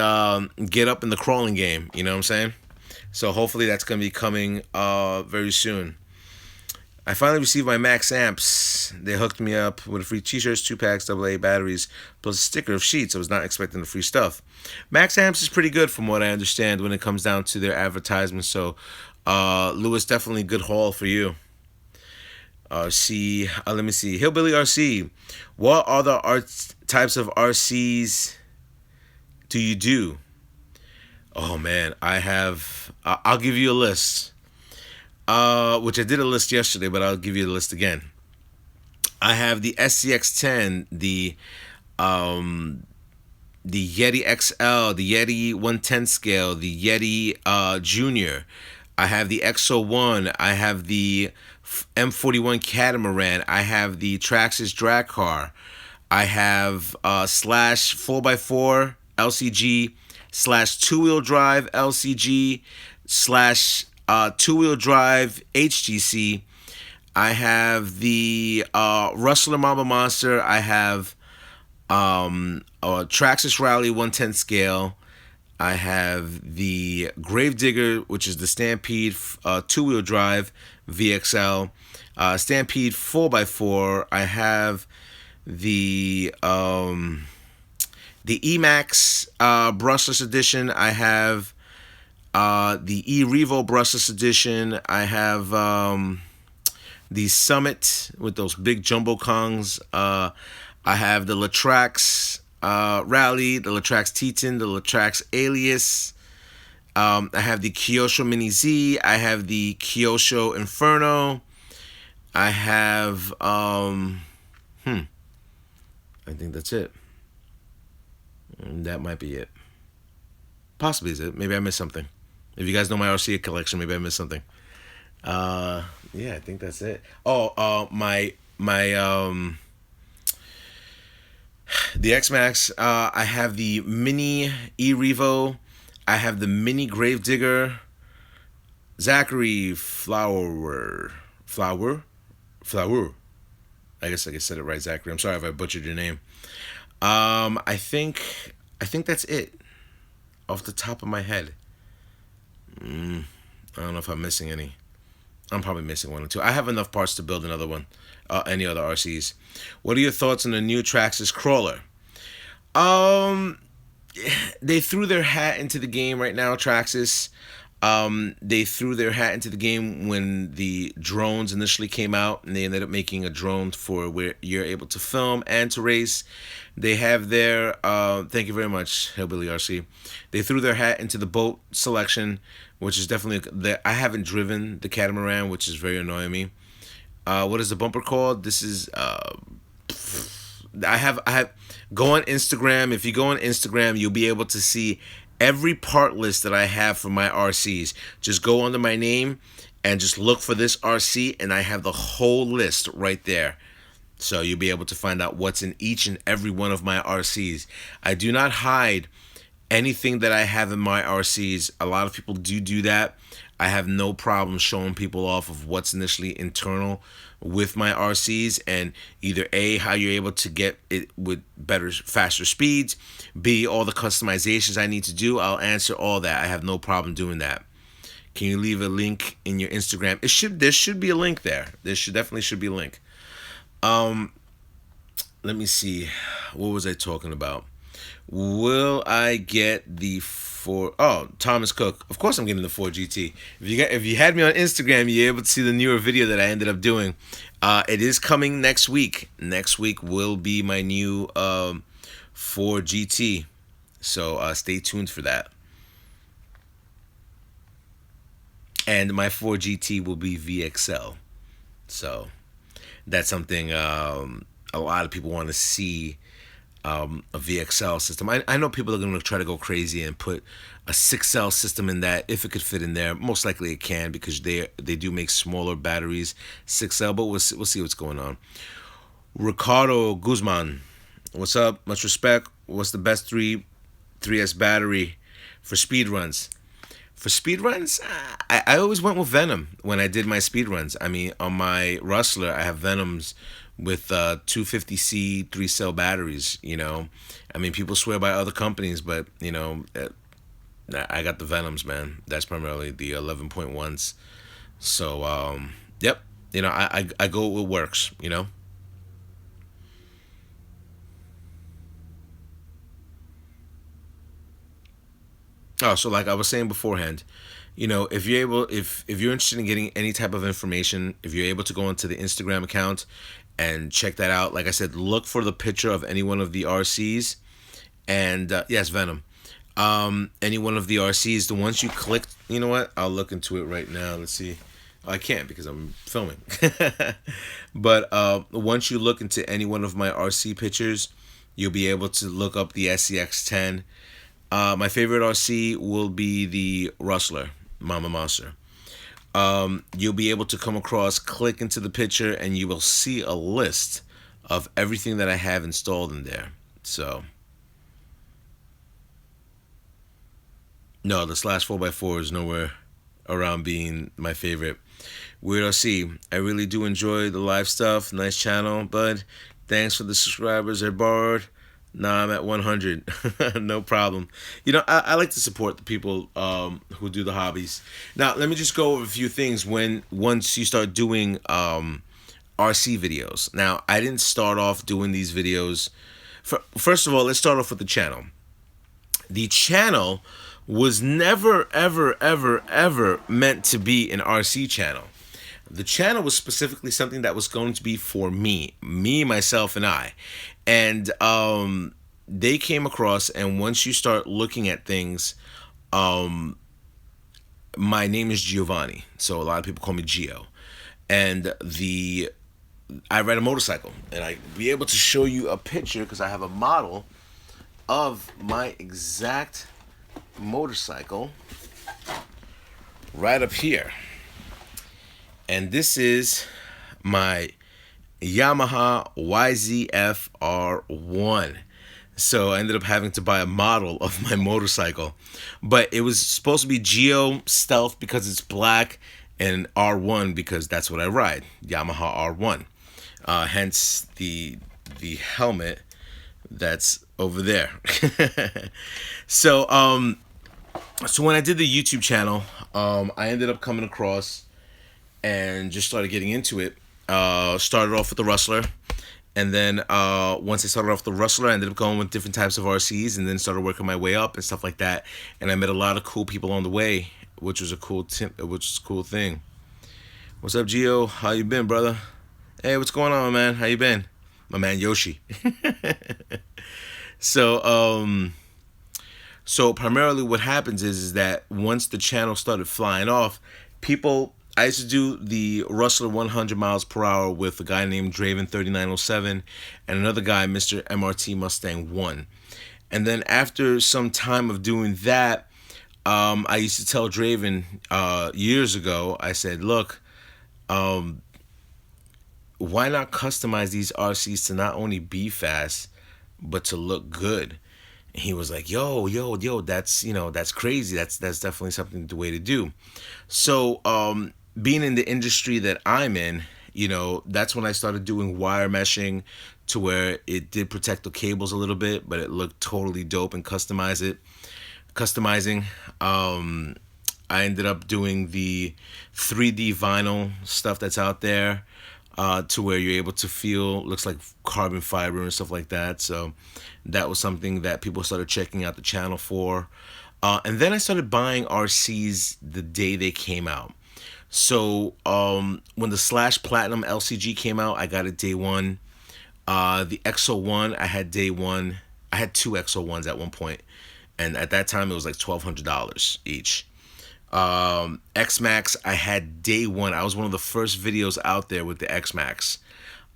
get up in the crawling game. You know what I'm saying? So hopefully that's going to be coming very soon. I finally received my Max amps. They hooked me up with free t-shirts, 2-packs, AA batteries, plus a sticker of sheets. I was not expecting the free stuff. Max amps is pretty good from what I understand when it comes down to their advertisements. So, Lewis, definitely good haul for you. RC, let me see. Hillbilly RC. What other types of RCs do you do? Oh, man, I have... I'll give you a list. Which I did a list yesterday, but I'll give you the list again. I have the SCX10, the Yeti XL, the Yeti 110 scale, the Yeti Junior. I have the XO1. I have the M41 Catamaran. I have the TRAXXAS drag car. I have slash 4x4 LCG slash two-wheel drive LCG slash two-wheel drive HGC. I have the Rustler Mamba Monster. I have a Traxxas Rally 110 scale. I have the Gravedigger, which is the Stampede two-wheel drive VXL. Stampede 4x4. I have the Emax brushless edition. I have the E-Revo brushless edition. I have the Summit with those big jumbo Kongs. I have the Latrax Rally, the Latrax Teton, the Latrax Alias. I have the Kyosho Mini Z. I have the Kyosho Inferno. I have I think that's it. That might be it. Possibly is it. Maybe I missed something. If you guys know my RC collection, maybe I missed something. Yeah, I think that's it. Oh, my the X-Max. I have the Mini E-Revo. I have the Mini Gravedigger. Zachary Flower. I guess I said it right, Zachary. I'm sorry if I butchered your name. I think that's it. Off the top of my head. I don't know if I'm missing any. I'm probably missing one or two. I have enough parts to build another one. Any other RCs? What are your thoughts on the new TRAXXAS crawler? Um, they threw their hat into the game right now, TRAXXAS. They threw their hat into the game when the drones initially came out, and they ended up making a drone for where you're able to film and to race. They have their thank you very much, Hillbilly RC. They threw their hat into the boat selection, which is definitely I haven't driven the catamaran, which is very annoying me. What is the bumper called? This is I have go on Instagram. If you go on Instagram, you'll be able to see every part list that I have for my RCs. Just go under my name and just look for this RC, and I have the whole list right there. So you'll be able to find out what's in each and every one of my RCs. I do not hide anything that I have in my RCs. A lot of people do that. I have no problem showing people off of what's initially internal with my RCs, and either A, how you're able to get it with better, faster speeds, B, all the customizations I need to do. I'll answer all that. I have no problem doing that. Can you leave a link in your Instagram? There should be a link there. Definitely should be a link. Let me see. What was I talking about? Will I get the Thomas Cook? Of course I'm getting the 4GT. If you had me on Instagram, you're able to see the newer video that I ended up doing. It is coming next week. Next week will be my new 4GT. So stay tuned for that. And my 4GT will be VXL. So that's something a lot of people want to see. A VXL system. I know people are going to try to go crazy and put a 6L system in that if it could fit in there. Most likely it can, because they do make smaller batteries, 6L, but we'll see what's going on. Ricardo Guzman, what's up? Much respect. What's the best 3S battery for speed runs? For speed runs, I always went with Venom when I did my speed runs. I mean, on my Rustler, I have Venoms with 250C 3-cell batteries. I mean, people swear by other companies, but I got the Venoms, man. That's primarily the 11.1s. So yep, I go with what works. Oh, so like I was saying beforehand, if you're interested in getting any type of information, if you're able to go into the Instagram account and check that out, like I said, look for the picture of any one of the RCs, and yes, Venom. Any one of the RCs, the ones you clicked, you know what? I'll look into it right now. Let's see. I can't because I'm filming. But once you look into any one of my RC pictures, you'll be able to look up the SCX10. My favorite RC will be the Rustler, Mama Monster. You'll be able to come across, click into the picture, and you will see a list of everything that I have installed in there. So, no, the Slash 4x4 is nowhere around being my favorite. Weird RC, I really do enjoy the live stuff. Nice channel, bud. Thanks for the subscribers I borrowed. Nah, I'm at 100. No problem. I like to support the people who do the hobbies. Now, let me just go over a few things once you start doing RC videos. Now, I didn't start off doing these videos. First of all, let's start off with the channel. The channel was never, ever, ever, ever meant to be an RC channel. The channel was specifically something that was going to be for me, myself, and I. And they came across, and once you start looking at things, my name is Giovanni, so a lot of people call me Gio. And I ride a motorcycle, and I be able to show you a picture because I have a model of my exact motorcycle right up here. And this is my Yamaha YZF-R1. So I ended up having to buy a model of my motorcycle. But it was supposed to be Geo Stealth because it's black, and R1 because that's what I ride, Yamaha R1. Hence the helmet that's over there. So when I did the YouTube channel, I ended up coming across and just started getting into it. Started off with the Rustler, and then once I started off the Rustler, I ended up going with different types of RCs, and then started working my way up and stuff like that. And I met a lot of cool people on the way, which was a cool thing. What's up, Gio? How you been, brother? Hey, what's going on, man? How you been? My man Yoshi. So, so primarily what happens is that once the channel started flying off, people I used to do the Rustler 100 miles per hour with a guy named Draven 3907 and another guy, Mr. MRT Mustang 1. And then after some time of doing that, I used to tell Draven years ago, I said, look, why not customize these RCs to not only be fast, but to look good? And he was like, yo, that's, that's crazy. That's definitely something the way to do. So, being in the industry that I'm in, that's when I started doing wire meshing to where it did protect the cables a little bit, but it looked totally dope and customizing. I ended up doing the 3D vinyl stuff that's out there, to where you're able to feel, looks like carbon fiber and stuff like that. So that was something that people started checking out the channel for. And then I started buying RCs the day they came out. So when the Slash Platinum LCG came out, I got it day one. The XO1, I had day one. I had two XO1s at one point, and at that time it was like $1,200 each. X-Max, I had day one. I was one of the first videos out there with the X-Max.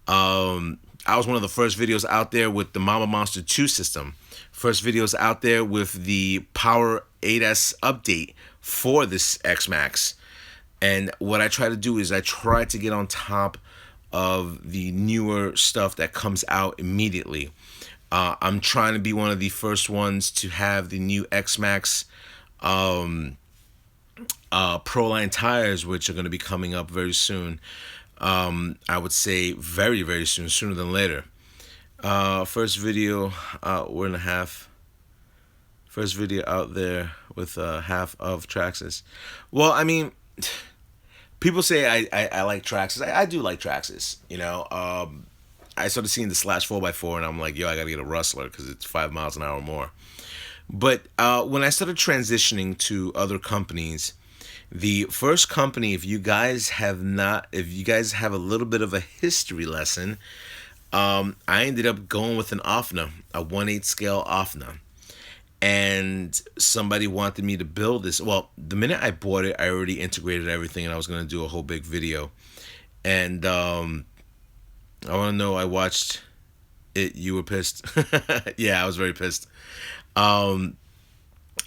I was one of the first videos out there with the Mama Monster 2 system. First videos out there with the Power 8S update for this X-Max. And what I try to do is I try to get on top of the newer stuff that comes out immediately. I'm trying to be one of the first ones to have the new X-Max Proline tires, which are going to be coming up very soon. I would say very, very soon, sooner than later. First video, hour and a half. First video out there with half of TRAXXAS. Well, I mean, people say I like TRAXXAS. I do like TRAXXAS. I started seeing the Slash 4x4 and I'm like, yo, I gotta get a Rustler because it's 5 miles an hour more. But when I started transitioning to other companies, the first company, if you guys have a little bit of a history lesson, I ended up going with an OFNA, a 1/8 scale OFNA. And somebody wanted me to build this. Well, the minute I bought it, I already integrated everything and I was going to do a whole big video. And I want to know, I watched it, you were pissed. Yeah, I was very pissed.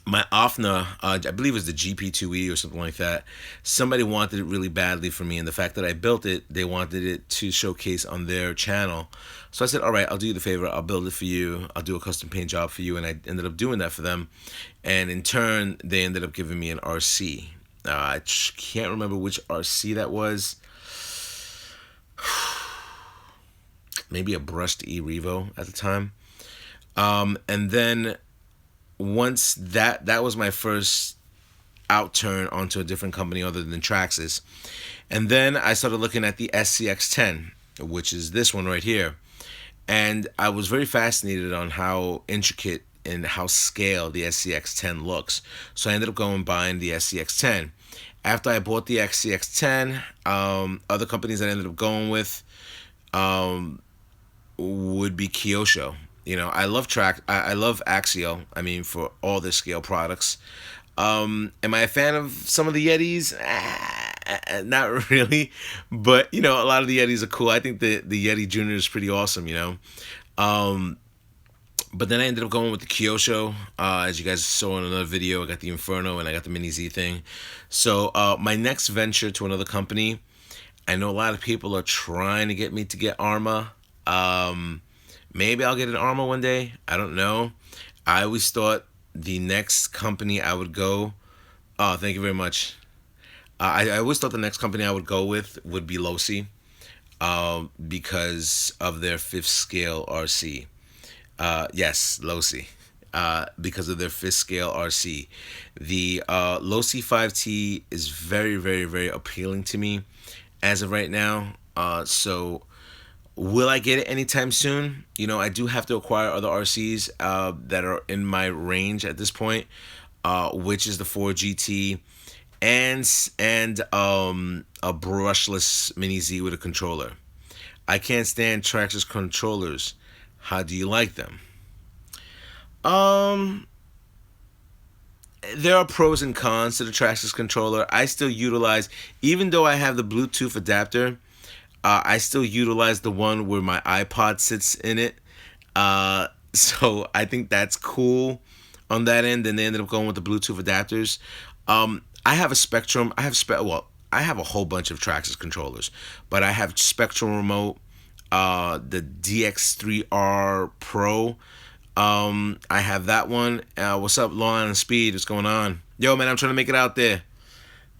My OFNA, I believe it was the GP2E or something like that. Somebody wanted it really badly for me, and the fact that I built it, they wanted it to showcase on their channel. So I said, all right, I'll do you the favor. I'll build it for you. I'll do a custom paint job for you, and I ended up doing that for them. And in turn, they ended up giving me an RC. I can't remember which RC that was. Maybe a brushed E-Revo at the time. And then once that was my first outturn onto a different company other than TRAXXAS. And then I started looking at the SCX10, which is this one right here. And I was very fascinated on how intricate and how scale the SCX10 looks. So I ended up going and buying the SCX10. After I bought the SCX10, other companies that I ended up going with would be Kyosho. I love Axial. I mean, for all their scale products. Am I a fan of some of the Yetis? Not really, but a lot of the Yetis are cool. I think the Yeti Junior is pretty awesome. But then I ended up going with the Kyosho. As you guys saw in another video, I got the Inferno and I got the Mini Z thing. So my next venture to another company, I know a lot of people are trying to get me to get Arma. Maybe I'll get an Arma one day. I don't know. I always thought the next company I would go... Oh, thank you very much. I always thought the next company I would go with would be Losi, because of their 5th scale RC. Yes, Losi. because of their fifth scale RC. The low C5T is very, very, very appealing to me as of right now. So will I get it anytime soon? You know, I do have to acquire other RCs that are in my range at this point, which is the 4GT and a brushless Mini Z with a controller. I can't stand TRAXXAS controllers. How do you like them? Um, there are pros and cons to the TRAXXAS controller. I still utilize, even though I have the Bluetooth adapter, I still utilize the one where my iPod sits in it. So I think that's cool on that end. And they ended up going with the Bluetooth adapters. I have a Spectrum. I have a whole bunch of TRAXXAS controllers, but I have Spectrum Remote, the DX3R Pro. I have that one. What's up, Law and Speed? What's going on? Yo, man, I'm trying to make it out there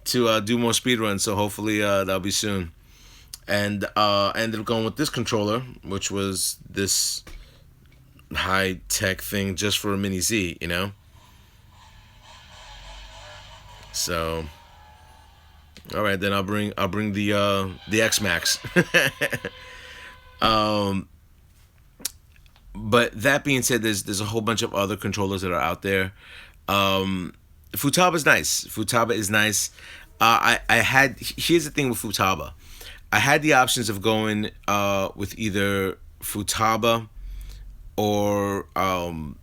to do more speed runs, so hopefully that'll be soon. And I ended up going with this controller, which was this high-tech thing just for a Mini Z, you know? So, all right, then I'll bring the X Max. But that being said, there's a whole bunch of other controllers that are out there. Futaba is nice. Futaba is nice. Here's the thing with Futaba. I had the options of going with either Futaba or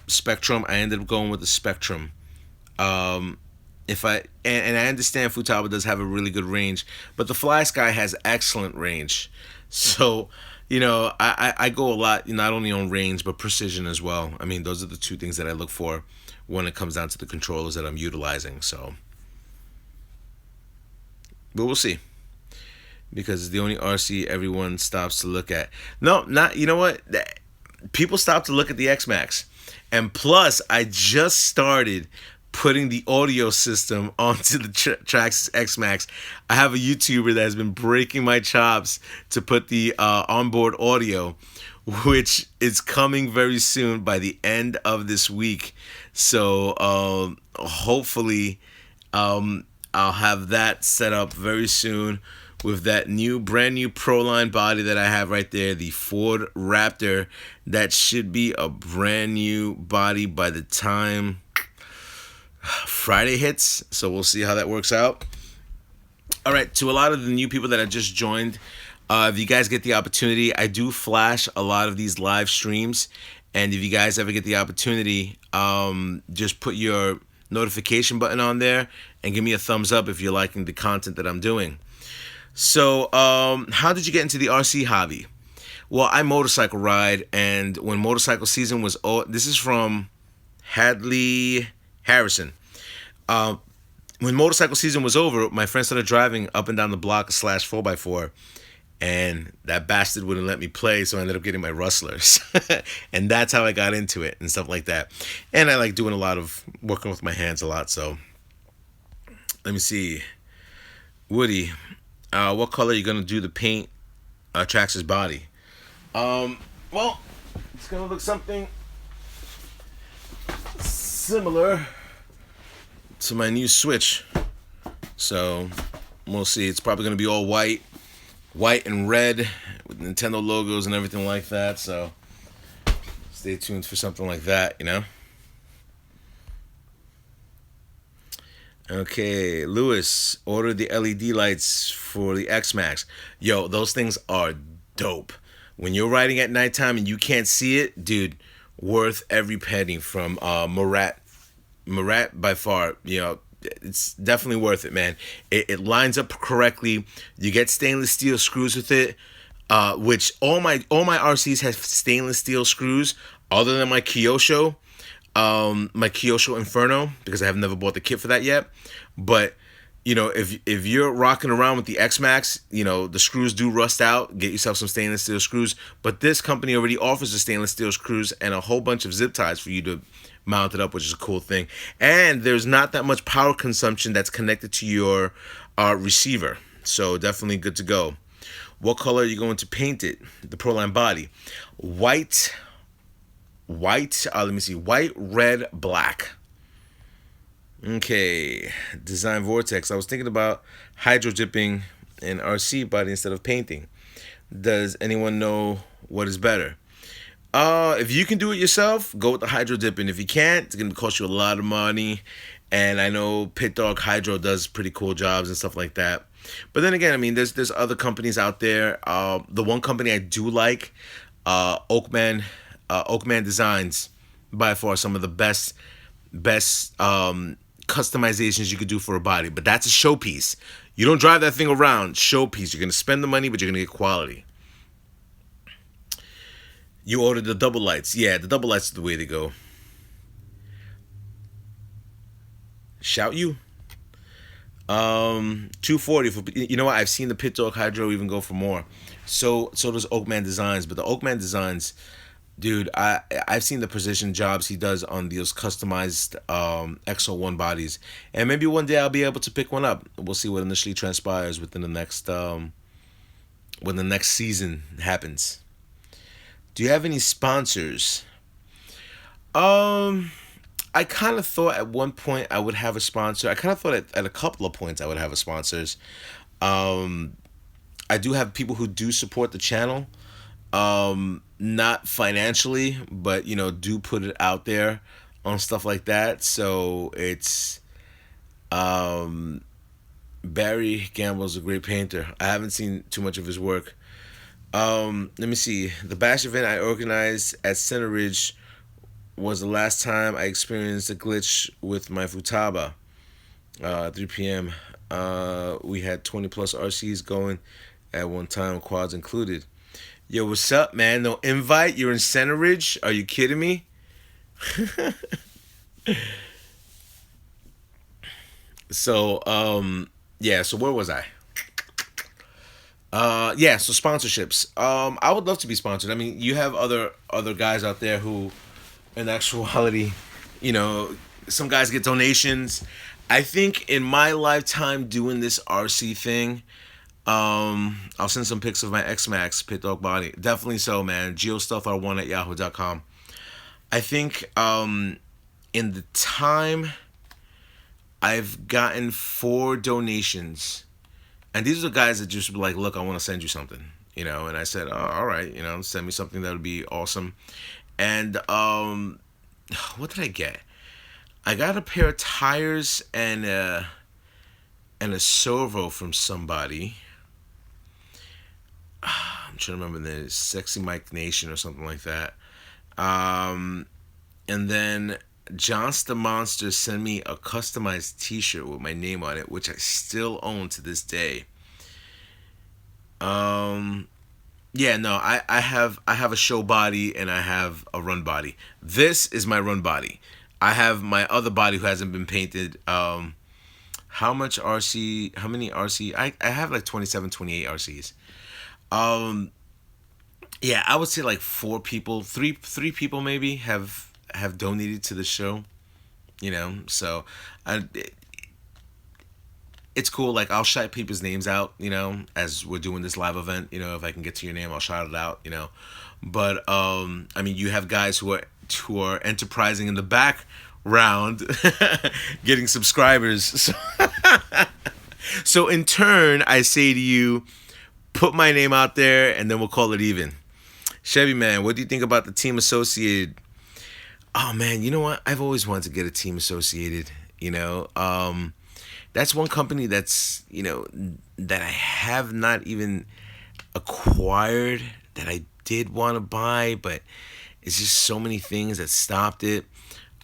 Spectrum. I ended up going with the Spectrum. If I and I understand Futaba does have a really good range, but the Fly Sky has excellent range. So, you know, I go a lot, not only on range but precision as well. I mean, those are the two things that I look for when it comes down to the controllers that I'm utilizing. So, but we'll see, because it's the only RC everyone stops to look at. No, not, you know what? People stop to look at the X Max, and plus, I just started putting the audio system onto the TRAXXAS X Max. I have a YouTuber that has been breaking my chops to put the onboard audio, which is coming very soon by the end of this week. So hopefully I'll have that set up very soon with that brand new Proline body that I have right there, the Ford Raptor. That should be a brand new body by the time Friday hits, so we'll see how that works out. All right, to a lot of the new people that have just joined, if you guys get the opportunity, I do flash a lot of these live streams, and if you guys ever get the opportunity, just put your notification button on there and give me a thumbs up if you're liking the content that I'm doing. So, how did you get into the RC hobby? Well, I motorcycle ride, and when motorcycle season was this is from Hadley Harrison. When motorcycle season was over, my friend started driving up and down the block a slash 4x4, and that bastard wouldn't let me play, so I ended up getting my rustlers. And that's how I got into it and stuff like that. And I like doing a lot of working with my hands a lot. So let me see. Woody, what color are you going to do the paint TRAXXAS body? Well, it's going to look something similar to my new Switch. So we'll see. It's probably going to be all white and red with Nintendo logos and everything like that. So stay tuned for something like that, you know. Okay, Lewis ordered the LED lights for the X Max. Yo, those things are dope. When you're riding at nighttime and you can't see it, dude, worth every penny from Murat by far. You know, it's definitely worth it, man. It lines up correctly. You get stainless steel screws with it, which all my RCs have stainless steel screws, other than my Kyosho. My Kyosho Inferno, because I have never bought the kit for that yet. But you know, if you're rocking around with the X Max, you know, the screws do rust out. Get yourself some stainless steel screws. But this company already offers the stainless steel screws and a whole bunch of zip ties for you to mount it up, which is a cool thing. And there's not that much power consumption that's connected to your receiver. So definitely good to go. What color are you going to paint it? The Proline body. White white. Let me see. White, red, black. Okay, design vortex. I was thinking about hydro dipping an RC body instead of painting. Does anyone know what is better? If you can do it yourself, go with the hydro dipping. If you can't, it's gonna cost you a lot of money. And I know Pit Dog Hydro does pretty cool jobs and stuff like that. But then again, I mean, there's other companies out there. The one company I do like, Oakman Designs, by far some of the best customizations you could do for a body. But that's a showpiece. You don't drive that thing around. Showpiece. You're gonna spend the money, but you're gonna get quality. You ordered the double lights. Yeah, the double lights is the way to go. Shout you. 240 for, you know what? I've seen the Pit Dog Hydro even go for more. So does Oakman Designs, but the Oakman Designs, dude, I've seen the precision jobs he does on those customized XO1 bodies, and maybe one day I'll be able to pick one up. We'll see what initially transpires within the next when the next season happens. Do you have any sponsors? Um, I kind of thought at one point I would have a sponsor. I kind of thought at a couple of points I would have a sponsors. Um, I do have people who do support the channel, not financially, but do put it out there on stuff like that. So it's um, Barry Gamble's a great painter. I haven't seen too much of his work. Let me see. The bash event I organized at Center Ridge was the last time I experienced a glitch with my Futaba. 3 p.m. We had 20 plus RCs going at one time, quads included. Yo, what's up, man? No invite? You're in Center Ridge? Are you kidding me? So, yeah. So where was I? Yeah. So sponsorships. I would love to be sponsored. I mean, you have other guys out there who, in actuality, you know, some guys get donations. I think in my lifetime doing this RC thing, I'll send some pics of my X Max Pit Dog body. Definitely so, man. GIOSTEALTHR1 at yahoo.com. I think in the time I've gotten 4 donations, and these are the guys that just be like, "Look, I want to send you something," and I said, "Oh, all right, send me something that would be awesome." And what did I get? I got a pair of tires and a servo from somebody. I'm trying to remember the Sexy Mike Nation or something like that. And then John's the Monster sent me a customized T-shirt with my name on it, which I still own to this day. Yeah, no, I have a show body and I have a run body. This is my run body. I have my other body who hasn't been painted. How much RC? How many RC? I have like 27, 28 RCs. Um, yeah, I would say like 4 people, three people maybe have donated to the show. So I, it's cool. Like I'll shout people's names out, as we're doing this live event. If I can get to your name, I'll shout it out. But I mean, you have guys who are enterprising in the background, getting subscribers. So in turn, I say to you, put my name out there, and then we'll call it even. Chevy man, what do you think about the team associated? Oh man, you know what? I've always wanted to get a team associated. That's one company that I have not even acquired that I did want to buy, but it's just so many things that stopped it,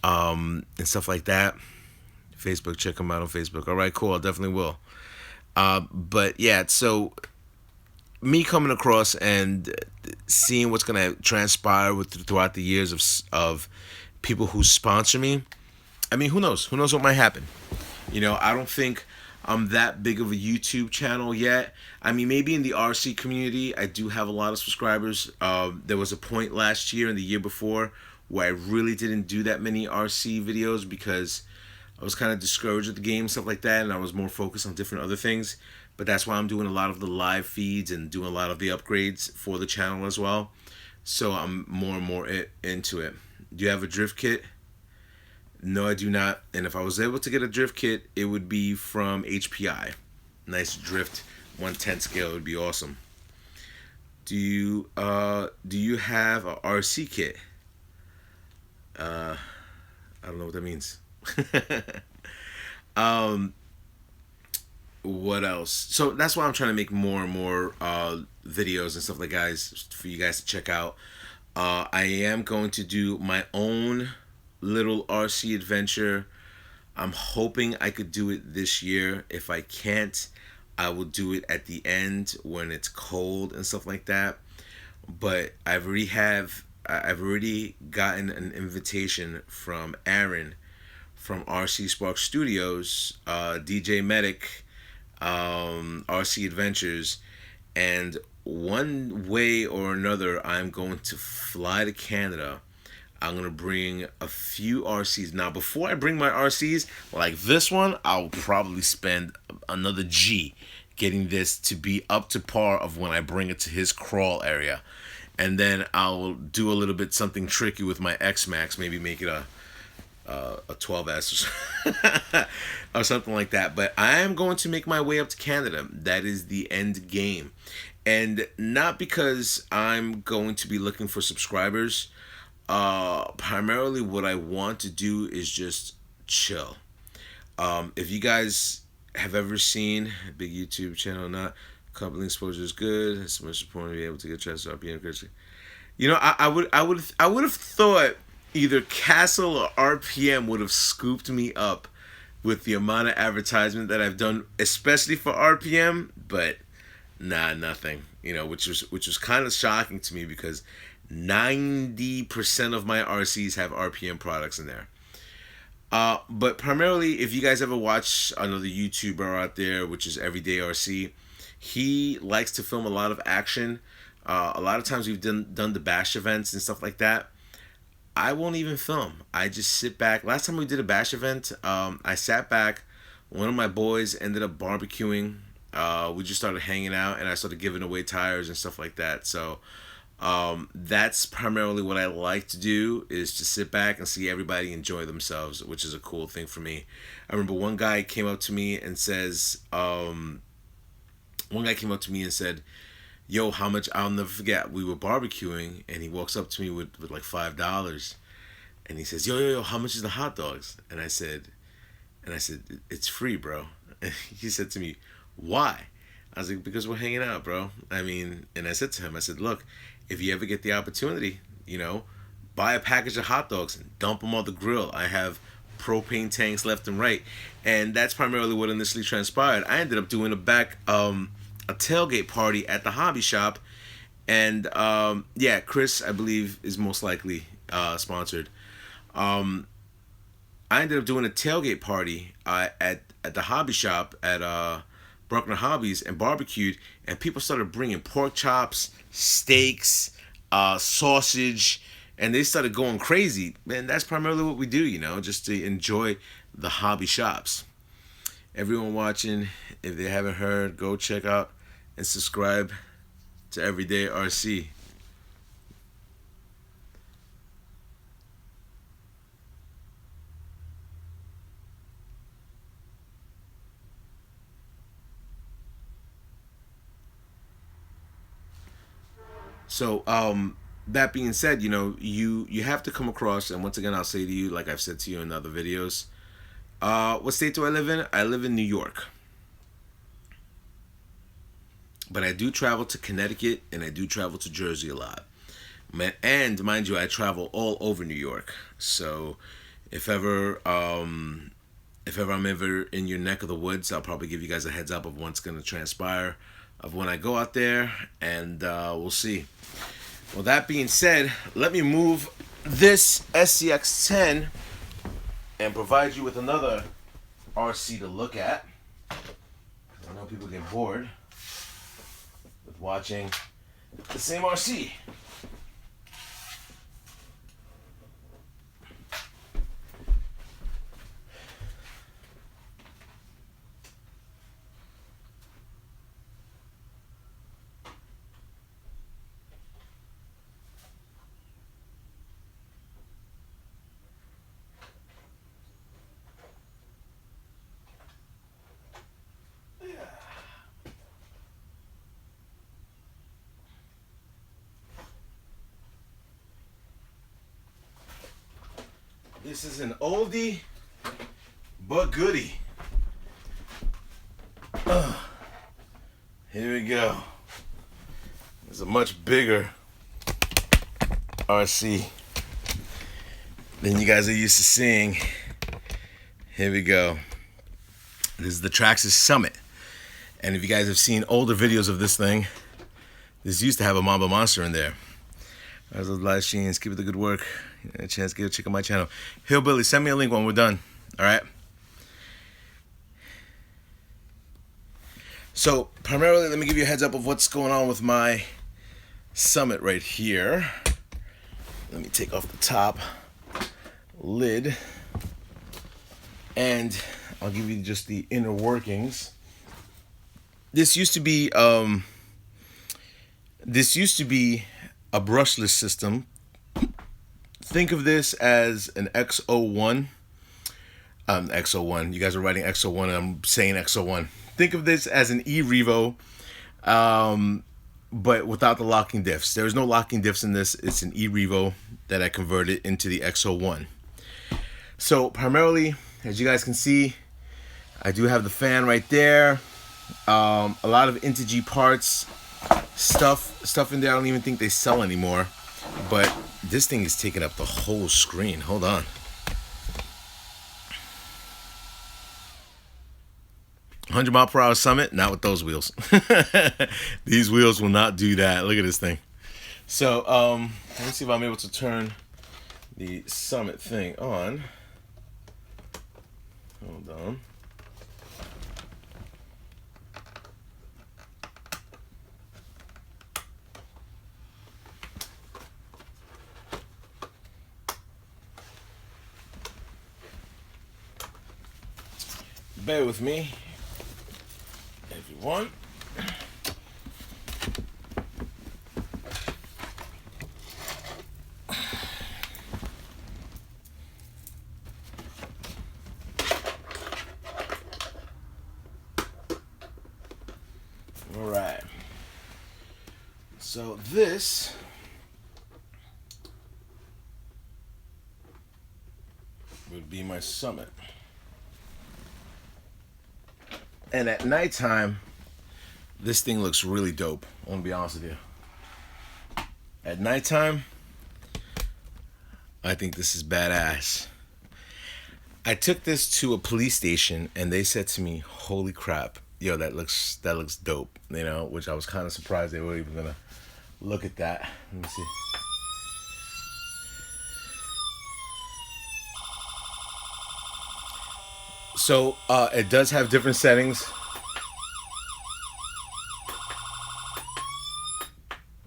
and stuff like that. Facebook, check them out on Facebook. All right, cool. I definitely will. But yeah, so me coming across and seeing what's gonna transpire throughout the years of people who sponsor me. I mean, who knows? Who knows what might happen? I don't think I'm that big of a YouTube channel yet. I mean, maybe in the RC community, I do have a lot of subscribers. There was a point last year and the year before where I really didn't do that many RC videos because I was kind of discouraged with the game, stuff like that, and I was more focused on different other things. But that's why I'm doing a lot of the live feeds and doing a lot of the upgrades for the channel as well. So I'm more and more into it. Do you have a drift kit? No, I do not. And if I was able to get a drift kit, it would be from HPI. Nice drift 110 scale would be awesome. Do you have a RC kit? I don't know what that means. um, what else? So that's why I'm trying to make more and more videos and stuff like guys for you guys to check out. I am going to do my own little RC adventure. I'm hoping I could do it this year. If I can't, I will do it at the end when it's cold and stuff like that. But I've already gotten an invitation from Aaron from RC Spark Studios, DJ Medic, RC Adventures, and one way or another, I'm going to fly to Canada. I'm gonna bring a few RCs. Now, before I bring my RCs, like this one, I'll probably spend another G getting this to be up to par of when I bring it to his crawl area. And then I'll do a little bit something tricky with my X Max, maybe make it a 12S or something like that. But I am going to make my way up to Canada. That is the end game. And not because I'm going to be looking for subscribers. Primarily what I want to do is just chill. If you guys have ever seen a big YouTube channel or not, coupling exposure is good. It's much important to be able to get trust RPM quickly. You know, I would have thought either Castle or RPM would have scooped me up with the amount of advertisement that I've done, especially for RPM, but nah, nothing. You know, which was kind of shocking to me because 90% of my RCs have RPM products in there. But primarily, if you guys ever watch another YouTuber out there, which is Everyday RC, he likes to film a lot of action. A lot of times we've done the bash events and stuff like that. I won't even film. I just sit back. Last time we did a bash event, I sat back. One of my boys ended up barbecuing. We just started hanging out, and I started giving away tires and stuff like that. So that's primarily what I like to do, is to sit back and see everybody enjoy themselves, which is a cool thing for me. I remember one guy came up to me and said, yo, how much, I'll never forget, we were barbecuing, and he walks up to me with like $5, and he says, yo, how much is the hot dogs? And I said, it's free, bro. And he said to me, why? I was like, because we're hanging out, bro. I mean, and I said to him, I said, look, if you ever get the opportunity, buy a package of hot dogs and dump them on the grill. I have propane tanks left and right. And that's primarily what initially transpired. I ended up doing a tailgate party at the hobby shop. And yeah, Chris, I believe, is most likely sponsored. I ended up doing a tailgate party at the hobby shop at Bruckner Hobbies, and barbecued, and people started bringing pork chops, steaks, sausage, and they started going crazy. Man, that's primarily what we do, just to enjoy the hobby shops. Everyone watching, if they haven't heard, go check out and subscribe to Everyday RC. So, that being said, you have to come across, and once again, I'll say to you, like I've said to you in other videos, what state do I live in? I live in New York. But I do travel to Connecticut, and I do travel to Jersey a lot. And mind you, I travel all over New York. So if ever I'm ever in your neck of the woods, I'll probably give you guys a heads up of what's going to transpire of when I go out there, and we'll see. Well, that being said, let me move this SCX-10 and provide you with another RC to look at. I know people get bored with watching the same RC. This is an oldie but goodie. Here we go. It's a much bigger RC than you guys are used to seeing. Here we go. This is the TRAXXAS Summit. And if you guys have seen older videos of this thing, this used to have a Mamba Monster in there. As those live streams, keep it the good work. A chance to check out my channel. Hillbilly, send me a link when we're done. All right. So primarily, let me give you a heads up of what's going on with my Summit right here. Let me take off the top lid, and I'll give you just the inner workings. This used to be a brushless system. Think of this as an X01. X01. You guys are writing X01 and I'm saying X01. Think of this as an E-Revo, but without the locking diffs. There's no locking diffs in this. It's an E-Revo that I converted into the X01. So primarily, as you guys can see, I do have the fan right there. A lot of Integy parts, stuff in there I don't even think they sell anymore. But this thing is taking up the whole screen. Hold on. 100-mile-per-hour Summit, not with those wheels. These wheels will not do that. Look at this thing. So, let me see if I'm able to turn the Summit thing on. Hold on. Bear with me, everyone. All right. So this would be my Summit. And at nighttime, this thing looks really dope. I want to be honest with you. At nighttime, I think this is badass. I took this to a police station and they said to me, "Holy crap, yo, that looks dope," you know, which I was kind of surprised they were even gonna look at that. Let me see. So it does have different settings.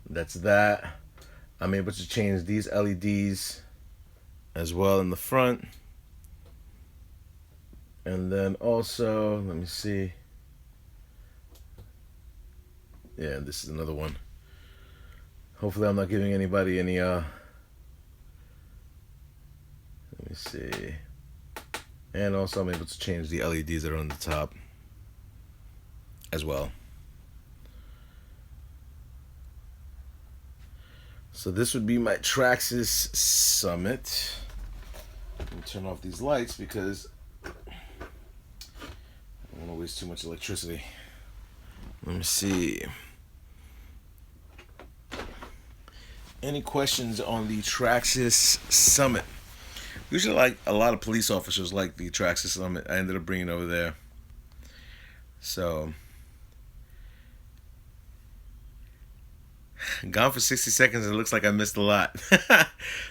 That's that. I'm able to change these LEDs as well in the front. And then also, let me see. Yeah, this is another one. Hopefully I'm not giving anybody any, let me see. And also I'm able to change the LEDs that are on the top as well. So this would be my TRAXXAS Summit. Let me turn off these lights because I don't want to waste too much electricity. Let me see. Any questions on the TRAXXAS Summit? Usually, like a lot of police officers like the TRAXXAS Summit. I ended up bringing it over there. So, gone for 60 seconds. It looks like I missed a lot.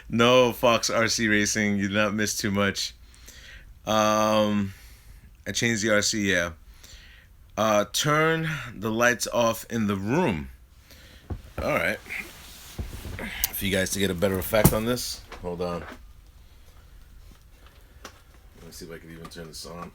No, Fox RC Racing, you did not miss too much. I changed the RC, yeah. Turn the lights off in the room. All right. For you guys to get a better effect on this, hold on. Let me see if I can even turn this on.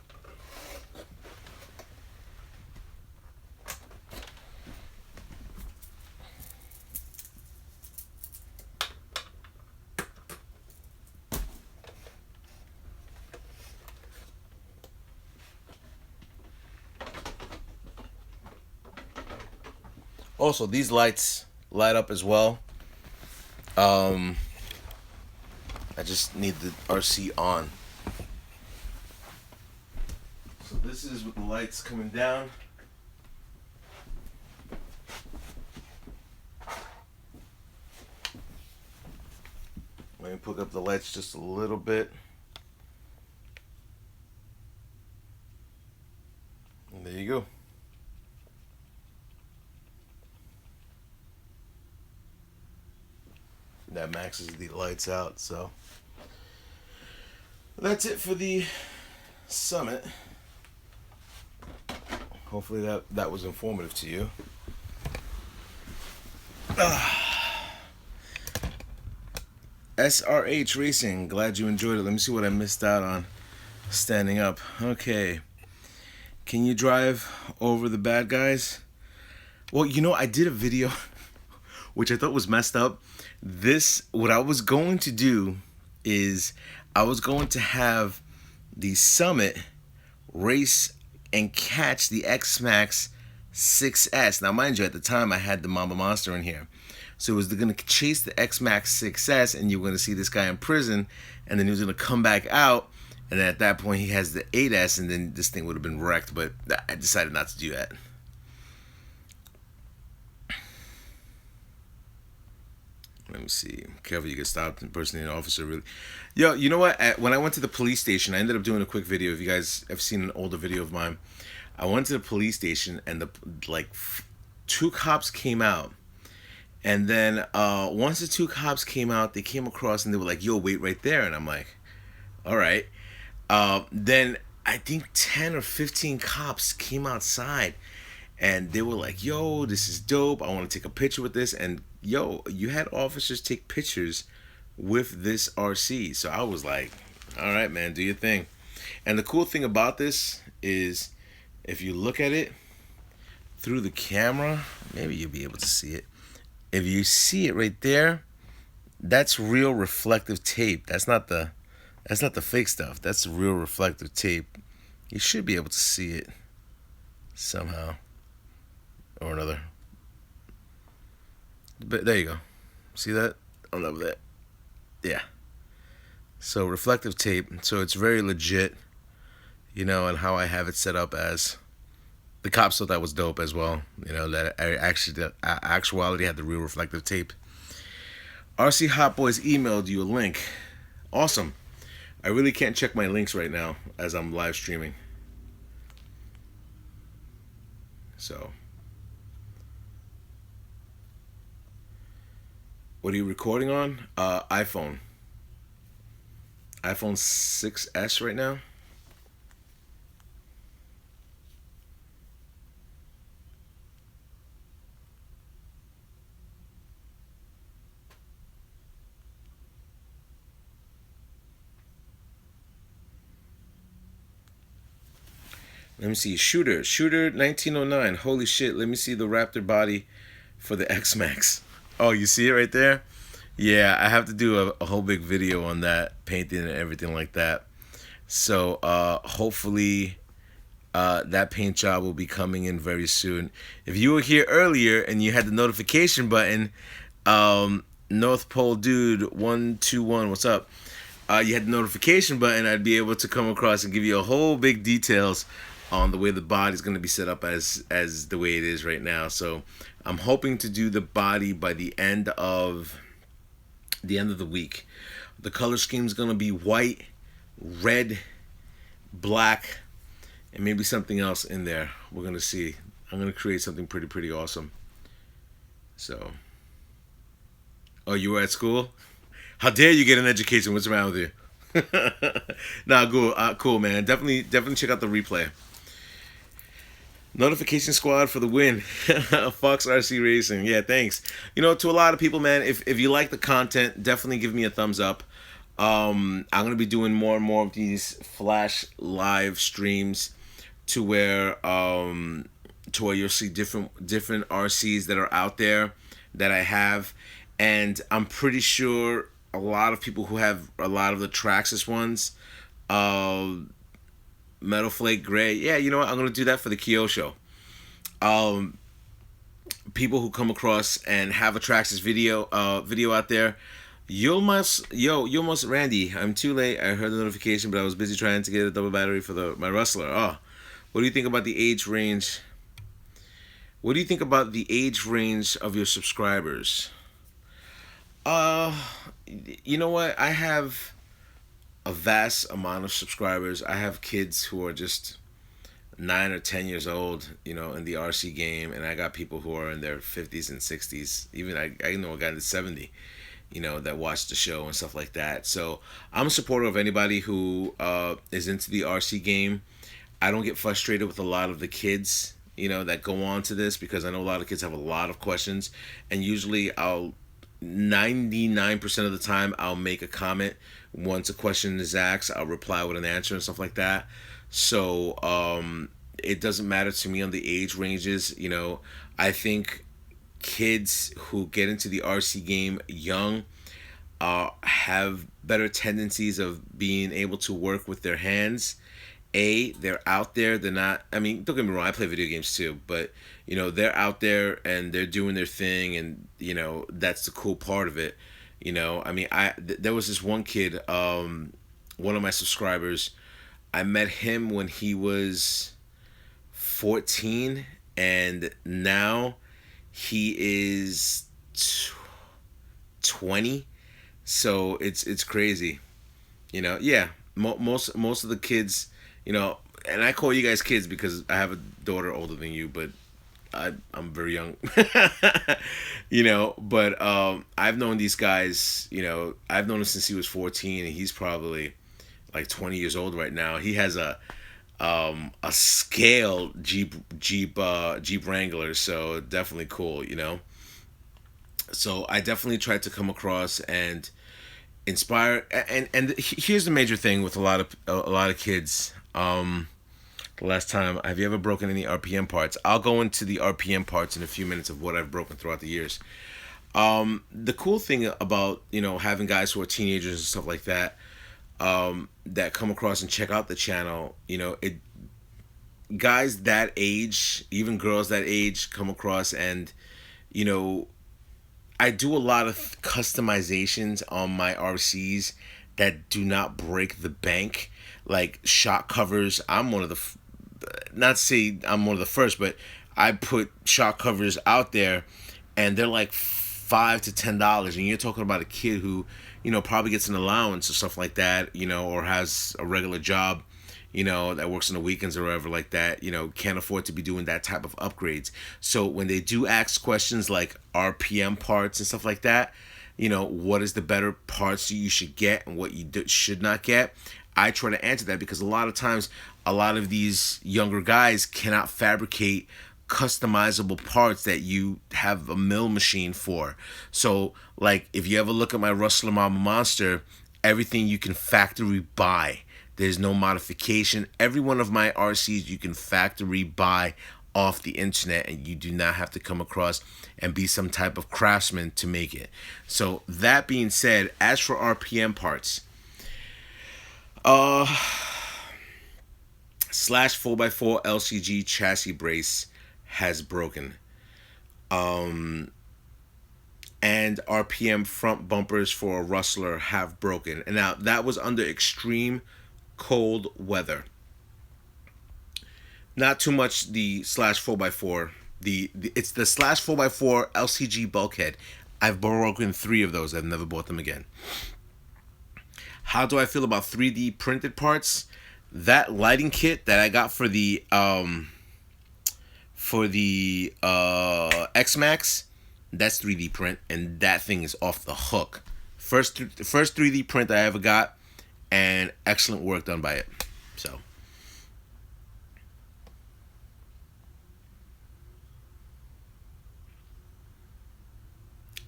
Also, these lights light up as well. As I just need the RC on. So this is with the lights coming down. Let me pick up the lights just a little bit. And there you go. That maxes the lights out, so that's it for the summit. Hopefully that was informative to you. SRH Racing, glad you enjoyed it. Let me see what I missed out on standing up. Okay. Can you drive over the bad guys? Well, you know, I did a video which I thought was messed up. What I was going to do is I was going to have the Summit race and catch the X-Max 6S. Now, mind you, at the time I had the Mamba Monster in here. So it was going to chase the X-Max 6S, and you were going to see this guy in prison, and then he was going to come back out, and then at that point he has the 8S, and then this thing would have been wrecked, but I decided not to do that. Let me see. Careful, you get stopped impersonating an officer. Really, yo, you know what? When I went to the police station, I ended up doing a quick video. If you guys have seen an older video of mine, I went to the police station, and two cops came out, and then once the two cops came out, they came across and they were like, "Yo, wait right there," and I'm like, "All right." Then I think 10 or 15 cops came outside, and they were like, "Yo, this is dope. I want to take a picture with this." And yo, you had officers take pictures with this RC. So I was like, all right, man, do your thing. And the cool thing about this is if you look at it through the camera, maybe you'll be able to see it. If you see it right there, that's real reflective tape. That's not the fake stuff. That's real reflective tape. You should be able to see it somehow or another. But there you go. See that? I love that. Yeah. So reflective tape. So it's very legit, you know, and how I have it set up as. The cops thought that was dope as well. You know, that I actually, the actuality had the real reflective tape. RC Hot Boys emailed you a link. Awesome. I really can't check my links right now as I'm live streaming. So. What are you recording on? iPhone. iPhone 6S right now. Let me see. Shooter 1909. Holy shit. Let me see the Raptor body for the X-Max. Oh, you see it right there? Yeah, I have to do a whole big video on that, painting and everything like that. So hopefully that paint job will be coming in very soon. If you were here earlier and you had the notification button, North Pole Dude 121, what's up? You had the notification button, I'd be able to come across and give you a whole big details on the way the body is going to be set up as the way it is right now. So I'm hoping to do the body by the end of the week. The color scheme is going to be white, red, black, and maybe something else in there. We're going to see. I'm going to create something pretty awesome. So, oh, you were at school? How dare you get an education? What's wrong with you? Nah, cool, man. Definitely check out the replay. Notification Squad for the win. Fox RC Racing. Yeah, thanks. You know, to a lot of people, man, if you like the content, definitely give me a thumbs up. I'm going to be doing more and more of these flash live streams to where you'll see different RCs that are out there that I have. And I'm pretty sure a lot of people who have a lot of the TRAXXAS ones, Metal Flake Gray. Yeah, you know what? I'm going to do that for the Kyosho. People who come across and have a TRAXXAS video out there, You almost Randy. I'm too late. I heard the notification, but I was busy trying to get a double battery for the my rustler. Oh, what do you think about the age range? What do you think about the age range of your subscribers? Uh, you know what? I have a vast amount of subscribers. I have kids who are just 9 or 10 years old, in the RC game, and I got people who are in their 50s and 60s. Even I know a guy that's 70, that watch the show and stuff like that. So I'm a supporter of anybody who is into the RC game. I don't get frustrated with a lot of the kids, that go on to this, because I know a lot of kids have a lot of questions, and usually 99% of the time I'll make a comment once a question is asked. I'll reply with an answer and stuff like that. So it doesn't matter to me on the age ranges. I think kids who get into the RC game young have better tendencies of being able to work with their hands. They're out there. They're not. I mean, don't get me wrong. I play video games too, but they're out there and they're doing their thing, and that's the cool part of it. I mean, there was this one kid, one of my subscribers. I met him when he was 14, and now he is 20. So it's crazy. Yeah. Most of the kids, and I call you guys kids because I have a daughter older than you, but I'm very young. But I've known these guys. I've known him since he was 14, and he's probably like 20 years old right now. He has a scale Jeep Wrangler, so definitely cool. So I definitely tried to come across and inspire. And here's the major thing with a lot of kids. The last time, have you ever broken any RPM parts? I'll go into the RPM parts in a few minutes of what I've broken throughout the years. The cool thing about having guys who are teenagers and stuff like that, that come across and check out the channel, it guys that age, even girls that age, come across, and I do a lot of customizations on my RCs that do not break the bank, like shock covers. I'm one of the not to say I'm one of the first, but I put shock covers out there, and they're like $5 to $10, and you're talking about a kid who probably gets an allowance or stuff like that, or has a regular job, that works on the weekends or whatever like that, can't afford to be doing that type of upgrades. So when they do ask questions like RPM parts and stuff like that, what is the better parts that you should get and what you should not get, I try to answer that, because a lot of times a lot of these younger guys cannot fabricate customizable parts that you have a mill machine for. So like if you ever look at my Rustler Mama Monster, everything you can factory buy. There's no modification. Every one of my RCs you can factory buy off the internet, and you do not have to come across and be some type of craftsman to make it. So that being said, as for RPM parts, slash 4x4 LCG chassis brace has broken. And RPM front bumpers for a Rustler have broken. And now that was under extreme cold weather. Not too much the slash 4x4. It's the slash 4x4 LCG bulkhead. I've broken 3 of those. I've never bought them again. How do I feel about 3D printed parts? That lighting kit that I got for the X-Max, that's 3D print, and that thing is off the hook. First 3D print I ever got, and excellent work done by it. So,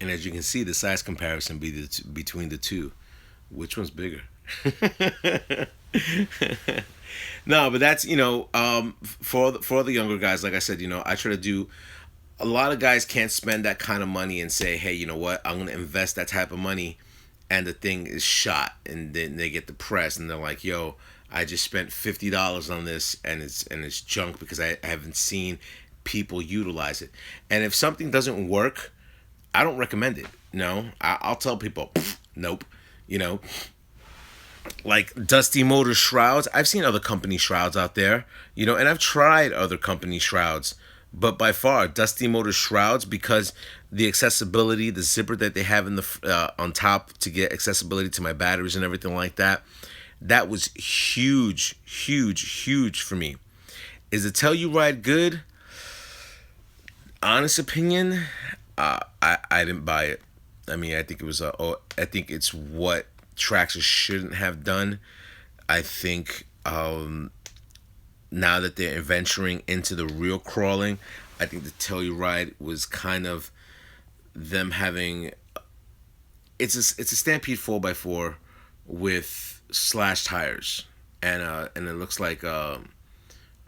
and as you can see, the size comparison between the two, which one's bigger? No, but that's for the younger guys. Like I said, I try to do. A lot of guys can't spend that kind of money and say, hey, you know what, I'm gonna invest that type of money, and the thing is shot, and then they get depressed, and they're like, yo, I just spent $50 on this, and it's junk because I haven't seen people utilize it. And if something doesn't work, I don't recommend it. No, I'll tell people, Nope. You know, like Dusty Motor shrouds. I've seen other company shrouds out there, you know, and I've tried other company shrouds, but by far Dusty Motor shrouds, because the accessibility, the zipper that they have in the on top to get accessibility to my batteries and everything like that, that was huge, huge, huge for me. Is the Telluride good? Honest opinion, I didn't buy it. I mean, I think it was I think it's what Traxxas shouldn't have done. I think now that they're venturing into the real crawling, I think the Telluride was kind of them having it's a Stampede 4x4 with slash tires, and it looks like a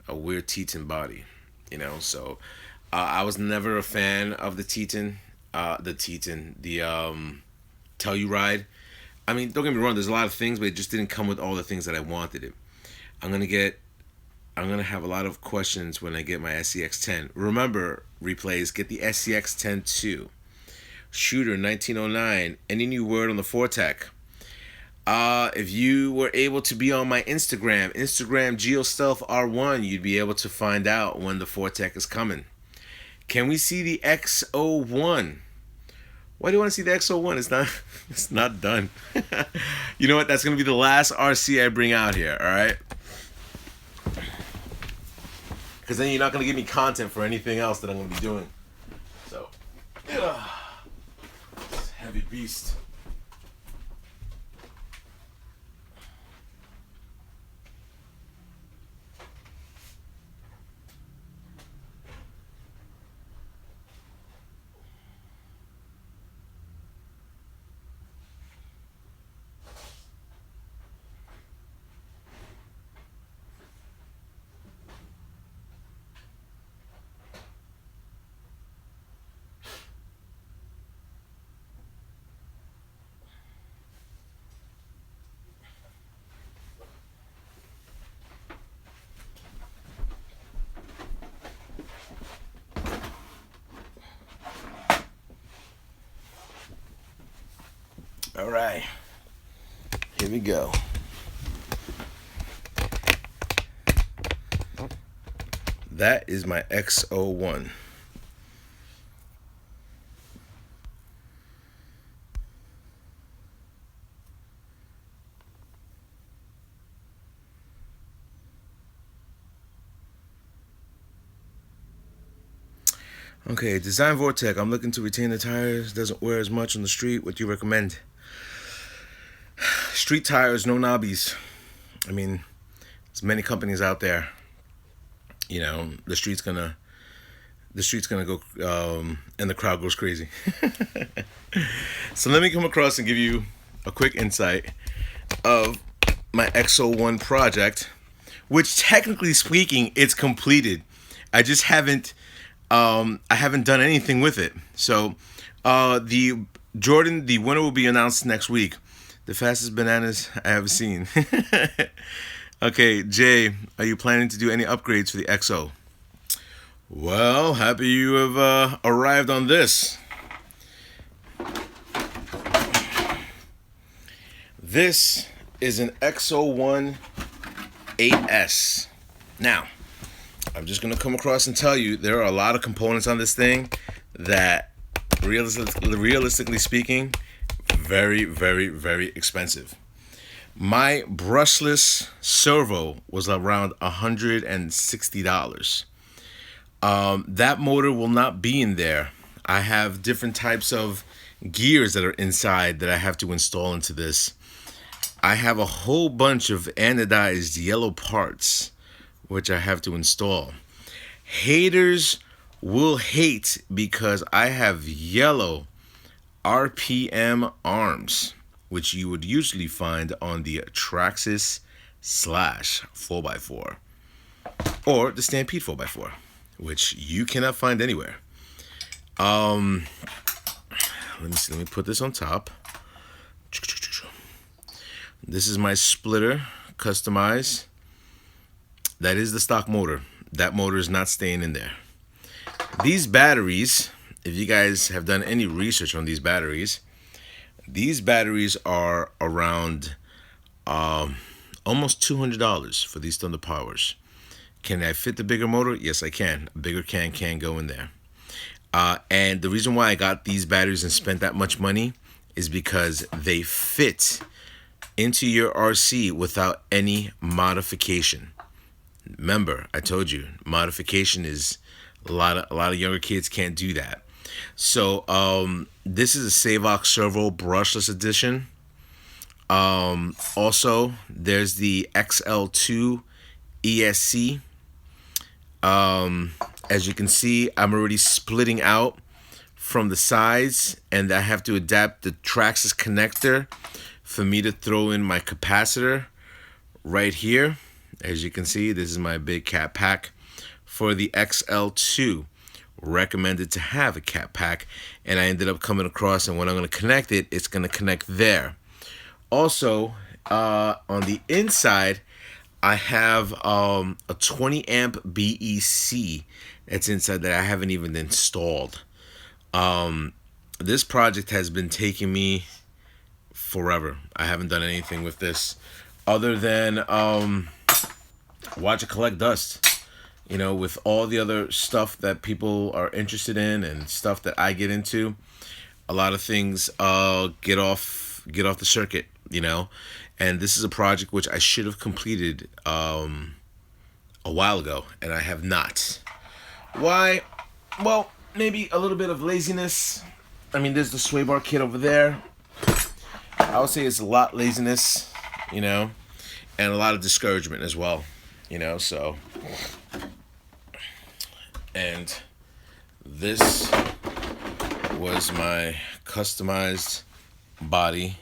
weird Teton body, you know. So I was never a fan of the Telluride. I mean, don't get me wrong. There's a lot of things, but it just didn't come with all the things that I wanted it. I'm gonna have a lot of questions when I get my SCX10. Remember, replays, get the SCX10 too. Shooter 1909. Any new word on the Fortec? If you were able to be on my Instagram GIOSTEALTHR1, you'd be able to find out when the Fortec is coming. Can we see the XO1? Why do you want to see the XO1? It's not done. You know what? That's gonna be the last RC I bring out here. All right. Because then you're not gonna give me content for anything else that I'm gonna be doing. So, heavy beast. All right, here we go. That is my XO1. Okay, Design Vortec. I'm looking to retain the tires. Doesn't wear as much on the street. What do you recommend? Street tires, no knobbies. I mean, there's many companies out there. You know, the street's gonna go, and the crowd goes crazy. So let me come across and give you a quick insight of my XO1 project, which technically speaking, it's completed. I just haven't, I haven't done anything with it. So, the winner will be announced next week. The fastest bananas I have seen. Okay, Jay, are you planning to do any upgrades for the XO? Well, happy you have arrived on this. This is an XO1 8S. Now, I'm just going to come across and tell you there are a lot of components on this thing that, realistically speaking, very, very, very expensive. My brushless servo was around $160. That motor will not be in there. I have different types of gears that are inside that I have to install into this. I have a whole bunch of anodized yellow parts which I have to install. Haters will hate because I have yellow RPM arms, which you would usually find on the TRAXXAS slash 4x4 or the Stampede 4x4, which you cannot find anywhere. Let me see. Let me put this on top. This is my splitter, customized. That is the stock motor. That motor is not staying in there. These batteries, if you guys have done any research on these batteries, These batteries are around almost $200 for these Thunder Powers. Can I fit the bigger motor? Yes, I can. A bigger can go in there. And the reason why I got these batteries and spent that much money is because they fit into your RC without any modification. Remember, I told you modification is a lot of younger kids can't do that. So this is a Savox Servo brushless edition. Also, there's the XL2 ESC. As you can see, I'm already splitting out from the sides, and I have to adapt the TRAXXAS connector for me to throw in my capacitor right here. As you can see, this is my big cat pack for the XL2. Recommended to have a cat pack, and I ended up coming across, and when I'm going to connect it, it's going to connect there. Also, on the inside, I have a 20 amp BEC that's inside that I haven't even installed. This project has been taking me forever. I haven't done anything with this other than watch it collect dust. You know, with all the other stuff that people are interested in and stuff that I get into, a lot of things get off the circuit, you know. And this is a project which I should have completed a while ago, and I have not. Why? Well, maybe a little bit of laziness. I mean, there's the sway bar kit over there. I would say it's a lot laziness, you know, and a lot of discouragement as well, you know. So, and this was my customized body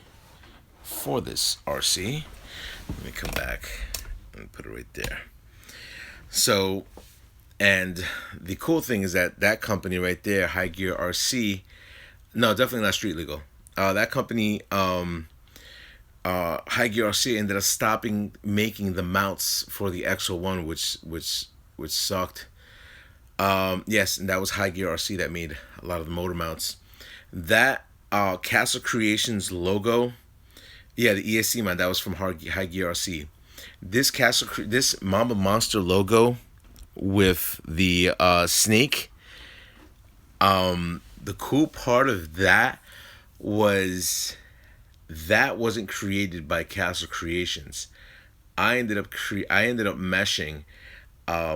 for this RC. Let me come back and put it right there. So, and the cool thing is that that company right there, High Gear RC, no, definitely not street legal. That company, High Gear RC, ended up stopping making the mounts for the XO1, which sucked. Yes, and that was High Gear RC that made a lot of the motor mounts. That Castle Creations logo, yeah, the ESC mount, that was from High Gear RC. This Mamba Monster logo with the snake. The cool part of that was that wasn't created by Castle Creations. I ended up meshing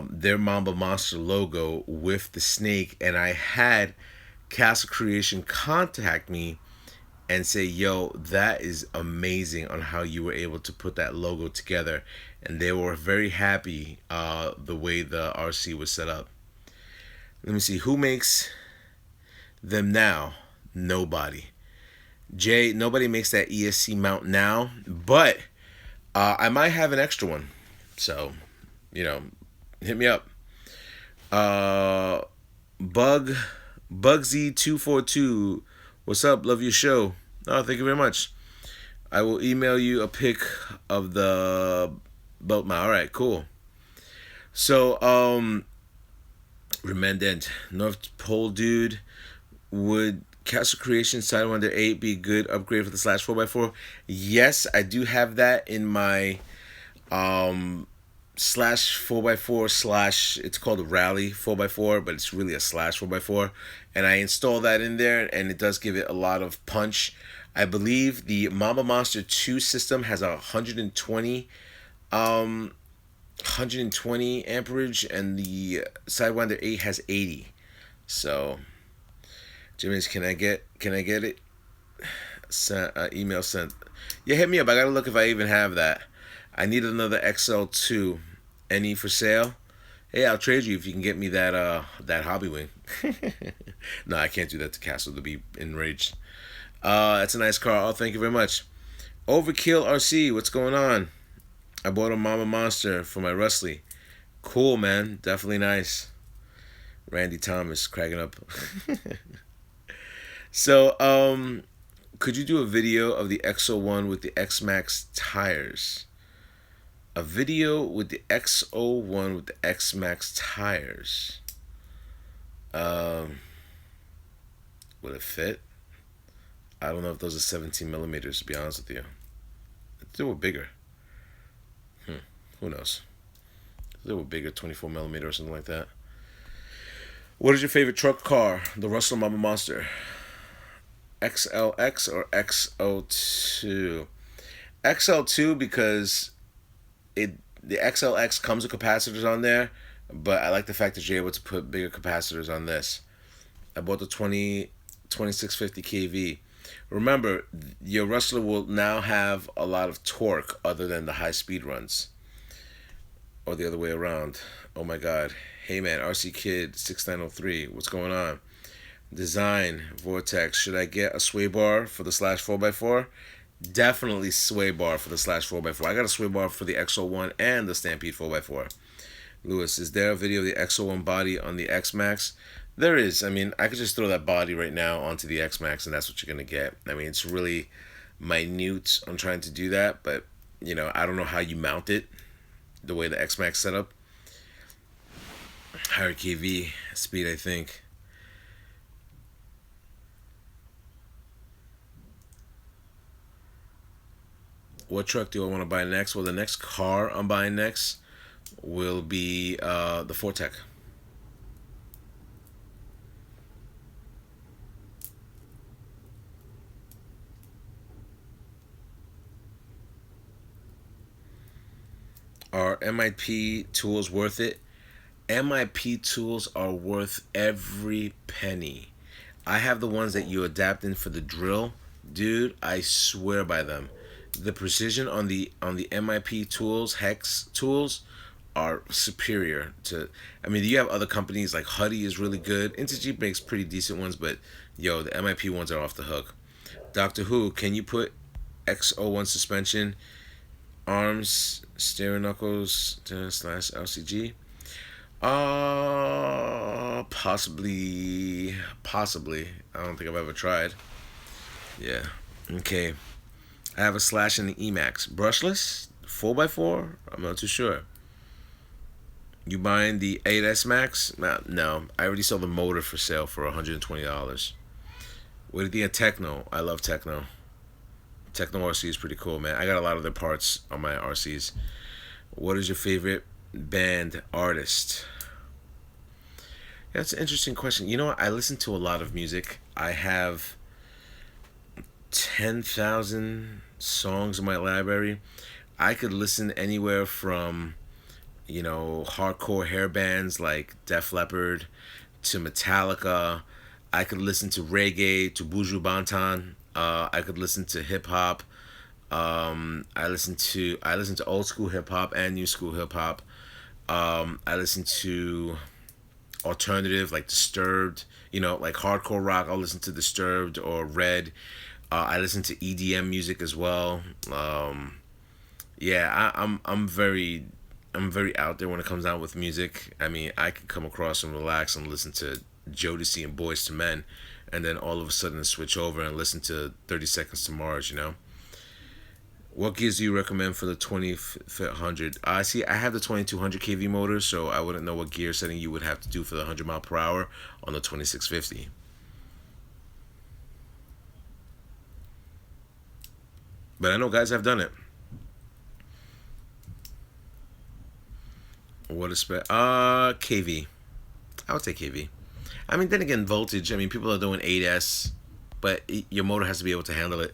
their Mamba Monster logo with the snake, and I had Castle Creation contact me and say, yo, that is amazing on how you were able to put that logo together. And they were very happy the way the RC was set up. Let me see, who makes them now? Nobody. Nobody makes that ESC mount now, but I might have an extra one. So, you know, hit me up. Bugsy242, what's up? Love your show. Oh, thank you very much. I will email you a pic of the belt mount. All right, cool. So, Remendant, North Pole dude, would Castle Creation Sidewinder 8 be a good upgrade for the slash 4x4? Yes, I do have that in my slash 4x4 slash, it's called a rally 4x4, but it's really a slash 4x4, and I installed that in there, and it does give it a lot of punch. I believe the Mamba Monster 2 system has a 120 amperage, and the Sidewinder 8 has 80. So Jimmy's, can I get it? Email sent. Yeah, hit me up. I gotta look if I even have that. I need another XL2. Any for sale? Hey, I'll trade you if you can get me that hobby wing. No, I can't do that to Castle. To be enraged. That's a nice car. Oh, thank you very much. Overkill RC, what's going on? I bought a Mama Monster for my Rustley. Cool, man. Definitely nice. Randy Thomas cracking up. So, could you do a video of the XO1 with the X-Max tires? A video with the XO1 with the X-Max tires. Will it fit? I don't know if those are 17 millimeters, to be honest with you. They were bigger. Who knows? They were bigger, 24 millimeter or something like that. What is your favorite truck car? The Russell Mama Monster. XLX or XO2? XL2 because the XLX comes with capacitors on there, but I like the fact that you're able to put bigger capacitors on this. I bought the 2650 kV. Remember, your Rustler will now have a lot of torque other than the high speed runs, or the other way around. Oh my God. Hey man, RC Kid 6903, what's going on? Design Vortex. Should I get a sway bar for the slash 4x4? Definitely sway bar for the slash 4x4. I got a sway bar for the XO1 and the Stampede 4x4. Lewis, is there a video of the XO1 body on the X Max? There is. I mean, I could just throw that body right now onto the X Max and that's what you're going to get. I mean, it's really minute on trying to do that, but, you know, I don't know how you mount it the way the X Max set up. Higher KV speed, I think. What truck do I want to buy next? Well, the next car I'm buying next will be the Fortec. Are MIP tools worth it? MIP tools are worth every penny. I have the ones that you adapt in for the drill. Dude, I swear by them. The precision on the MIP tools, hex tools, are superior to. I mean, you have other companies like Huddy is really good. Interjeep makes pretty decent ones, but yo, the MIP ones are off the hook. Doctor Who, can you put XO1 suspension, arms, steering knuckles slash LCG? Possibly. I don't think I've ever tried. Yeah. Okay. I have a slash in the Emax. Brushless? 4x4? I'm not too sure. You buying the 8S Max? Nah, no. I already saw the motor for sale for $120. What do you think of Techno? I love Techno. Techno RC is pretty cool, man. I got a lot of their parts on my RCs. What is your favorite band artist? Yeah, that's an interesting question. You know what? I listen to a lot of music. I have 10,000 songs in my library. I could listen anywhere from, you know, hardcore hair bands like Def Leppard to Metallica. I could listen to reggae to Buju Banton. I could listen to hip hop. I listen to old school hip hop and new school hip hop. I listen to alternative like Disturbed. You know, like hardcore rock. I'll listen to Disturbed or Red. I listen to EDM music as well. Yeah, I'm very out there when it comes out with music. I mean, I can come across and relax and listen to Jodeci and Boys to Men, and then all of a sudden switch over and listen to 30 Seconds to Mars. You know. What gears do you recommend for the 2500? I see. I have the 2200 kV motor, so I wouldn't know what gear setting you would have to do for the 100 mile per hour on the 2650. But I know guys have done it. What is KV? I would say KV. I mean, then again, voltage. I mean, people are doing 8S, but your motor has to be able to handle it.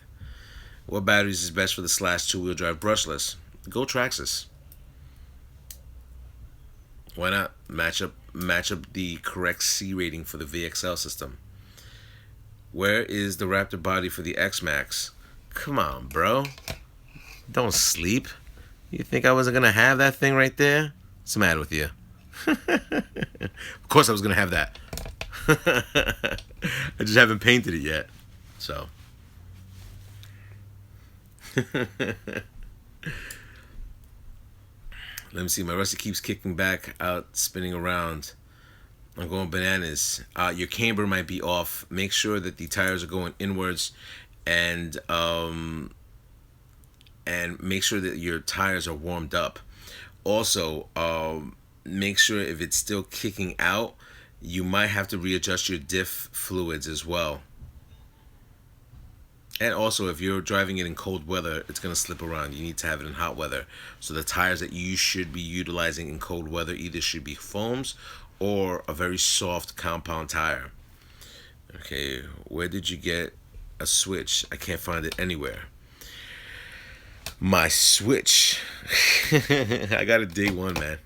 What batteries is best for the slash two-wheel drive brushless? Go TRAXXAS. Why not match up the correct C rating for the VXL system? Where is the Raptor body for the X Max? Come on, bro. Don't sleep. You think I wasn't gonna have that thing right there? What's the matter with you? Of course I was gonna have that. I just haven't painted it yet. So. Let me see. My Rusty keeps kicking back out, spinning around. I'm going bananas. Your camber might be off. Make sure that the tires are going inwards, and make sure that your tires are warmed up. Also, make sure if it's still kicking out, you might have to readjust your diff fluids as well. And also, if you're driving it in cold weather, it's going to slip around. You need to have it in hot weather. So the tires that you should be utilizing in cold weather either should be foams or a very soft compound tire. Okay, where did you get a switch? I can't find it anywhere. My switch. I got it day one, man.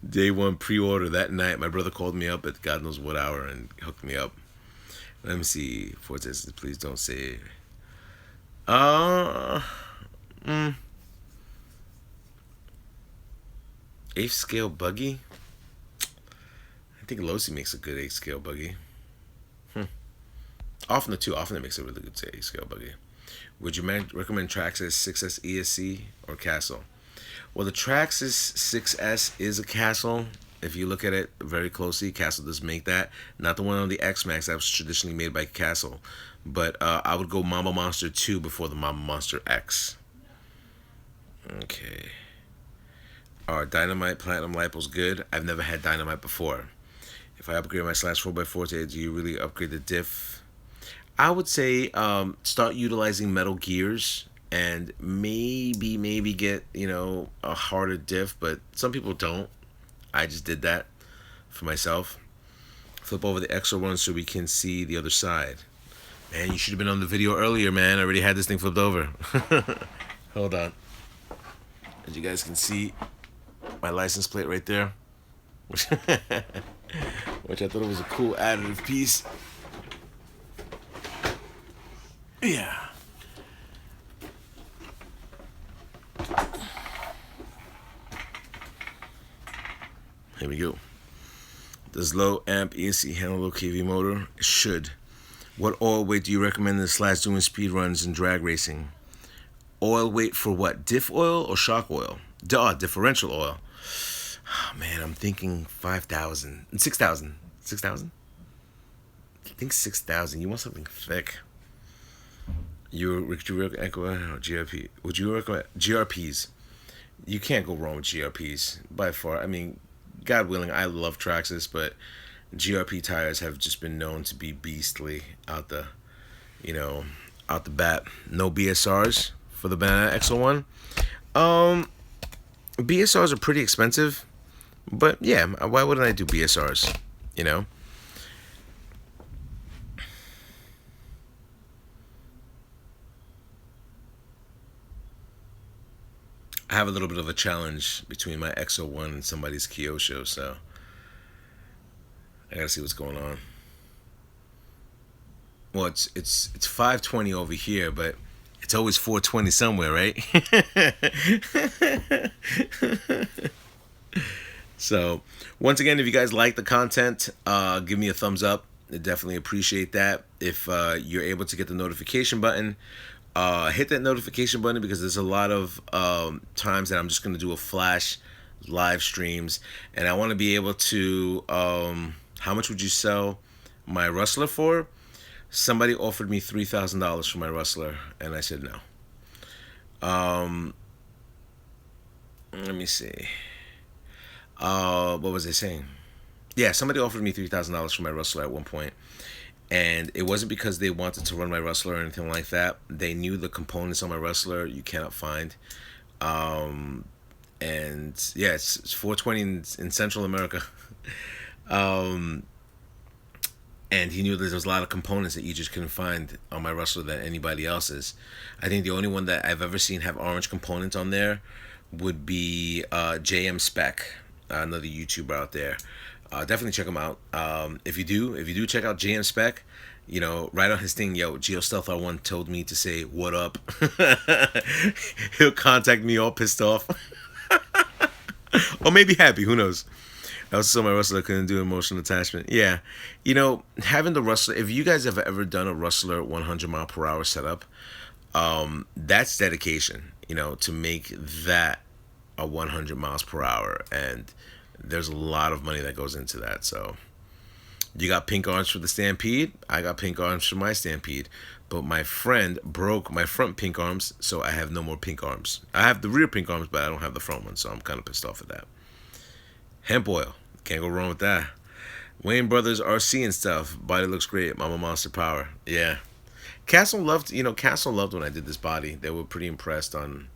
Day one pre-order that night. My brother called me up at God knows what hour and hooked me up. Let me see. Fortes, please don't say. Uh, mm, eighth scale buggy. I think Losi makes a good eighth scale buggy. Often the two, often it makes a really good eighth scale buggy. Would you recommend TRAXXAS 6S ESC or Castle? Well, the TRAXXAS 6S is a Castle. If you look at it very closely, Castle does make that. Not the one on the X Max that was traditionally made by Castle. But I would go Mama Monster 2 before the Mama Monster X. Okay. Are Dynamite Platinum Lipos good? I've never had Dynamite before. If I upgrade my slash 4x4, do you really upgrade the diff? I would say start utilizing metal gears and maybe get, a harder diff, but some people don't. I just did that for myself. Flip over the extra one so we can see the other side. Man, you should have been on the video earlier, man. I already had this thing flipped over. Hold on. As you guys can see, my license plate right there. Which I thought it was a cool additive piece. Yeah. Here we go. Does low amp ESC handle low kV motor? It should. What oil weight do you recommend in the / doing speed runs and drag racing? Oil weight for what? Diff oil or shock oil? Differential oil. Oh, man, I'm thinking 5,000. 6,000. 6,000? I think 6,000. You want something thick. Would you recommend GRP? Would you recommend GRPs? You can't go wrong with GRPs by far. I mean, God willing, I love TRAXXAS, but GRP tires have just been known to be beastly out the bat. No BSRs for the Banana XL1. BSRs are pretty expensive, but yeah, why wouldn't I do BSRs? I have a little bit of a challenge between my XO1 and somebody's Kyosho, so I gotta see what's going on. Well, it's 520 over here, but it's always 420 somewhere, right? So, once again, if you guys like the content, give me a thumbs up. I definitely appreciate that. If you're able to get the notification button, hit that notification button because there's a lot of times that I'm just going to do a flash live streams. And I want to be able to, how much would you sell my Rustler for? Somebody offered me $3,000 for my Rustler, and I said no. Let me see. What was I saying? Yeah, somebody offered me $3,000 for my Rustler at one point, and it wasn't because they wanted to run my Rustler or anything like that. They knew the components on my Rustler you cannot find, and yeah, it's 420 in Central America, and he knew that there was a lot of components that you just couldn't find on my Rustler than anybody else's. I think the only one that I've ever seen have orange components on there would be JM Spec, another YouTuber out there. Definitely check him out. If you do check out JM Spec, write on his thing, yo, GIOSTEALTHR1 told me to say what up. He'll contact me all pissed off. Or maybe happy, who knows. I was so my Rustler couldn't do emotional attachment. Yeah. Having the Rustler, if you guys have ever done a Rustler 100 mile per hour setup, that's dedication, to make that a 100 miles per hour. And there's a lot of money that goes into that. So you got pink arms for the Stampede. I got pink arms for my Stampede. But my friend broke my front pink arms, so I have no more pink arms. I have the rear pink arms, but I don't have the front one, so I'm kind of pissed off at that. Hemp oil. Can't go wrong with that. Wayne Brothers RC and stuff. Body looks great. Mama Monster Power. Yeah. Castle loved, Castle loved when I did this body. They were pretty impressed on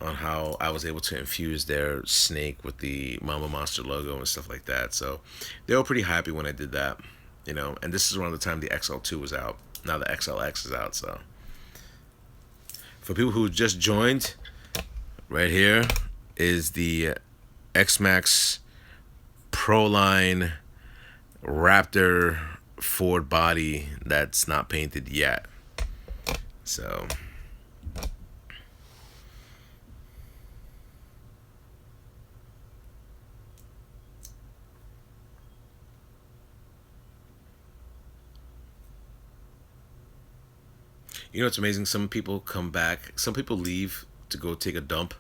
how I was able to infuse their snake with the Mama Monster logo and stuff like that. So they were pretty happy when I did that, And this is around the time the XL2 was out. Now the XLX is out. So for people who just joined, right here is the X-Max Proline Raptor Ford body that's not painted yet. So it's amazing. Some people come back. Some people leave to go take a dump,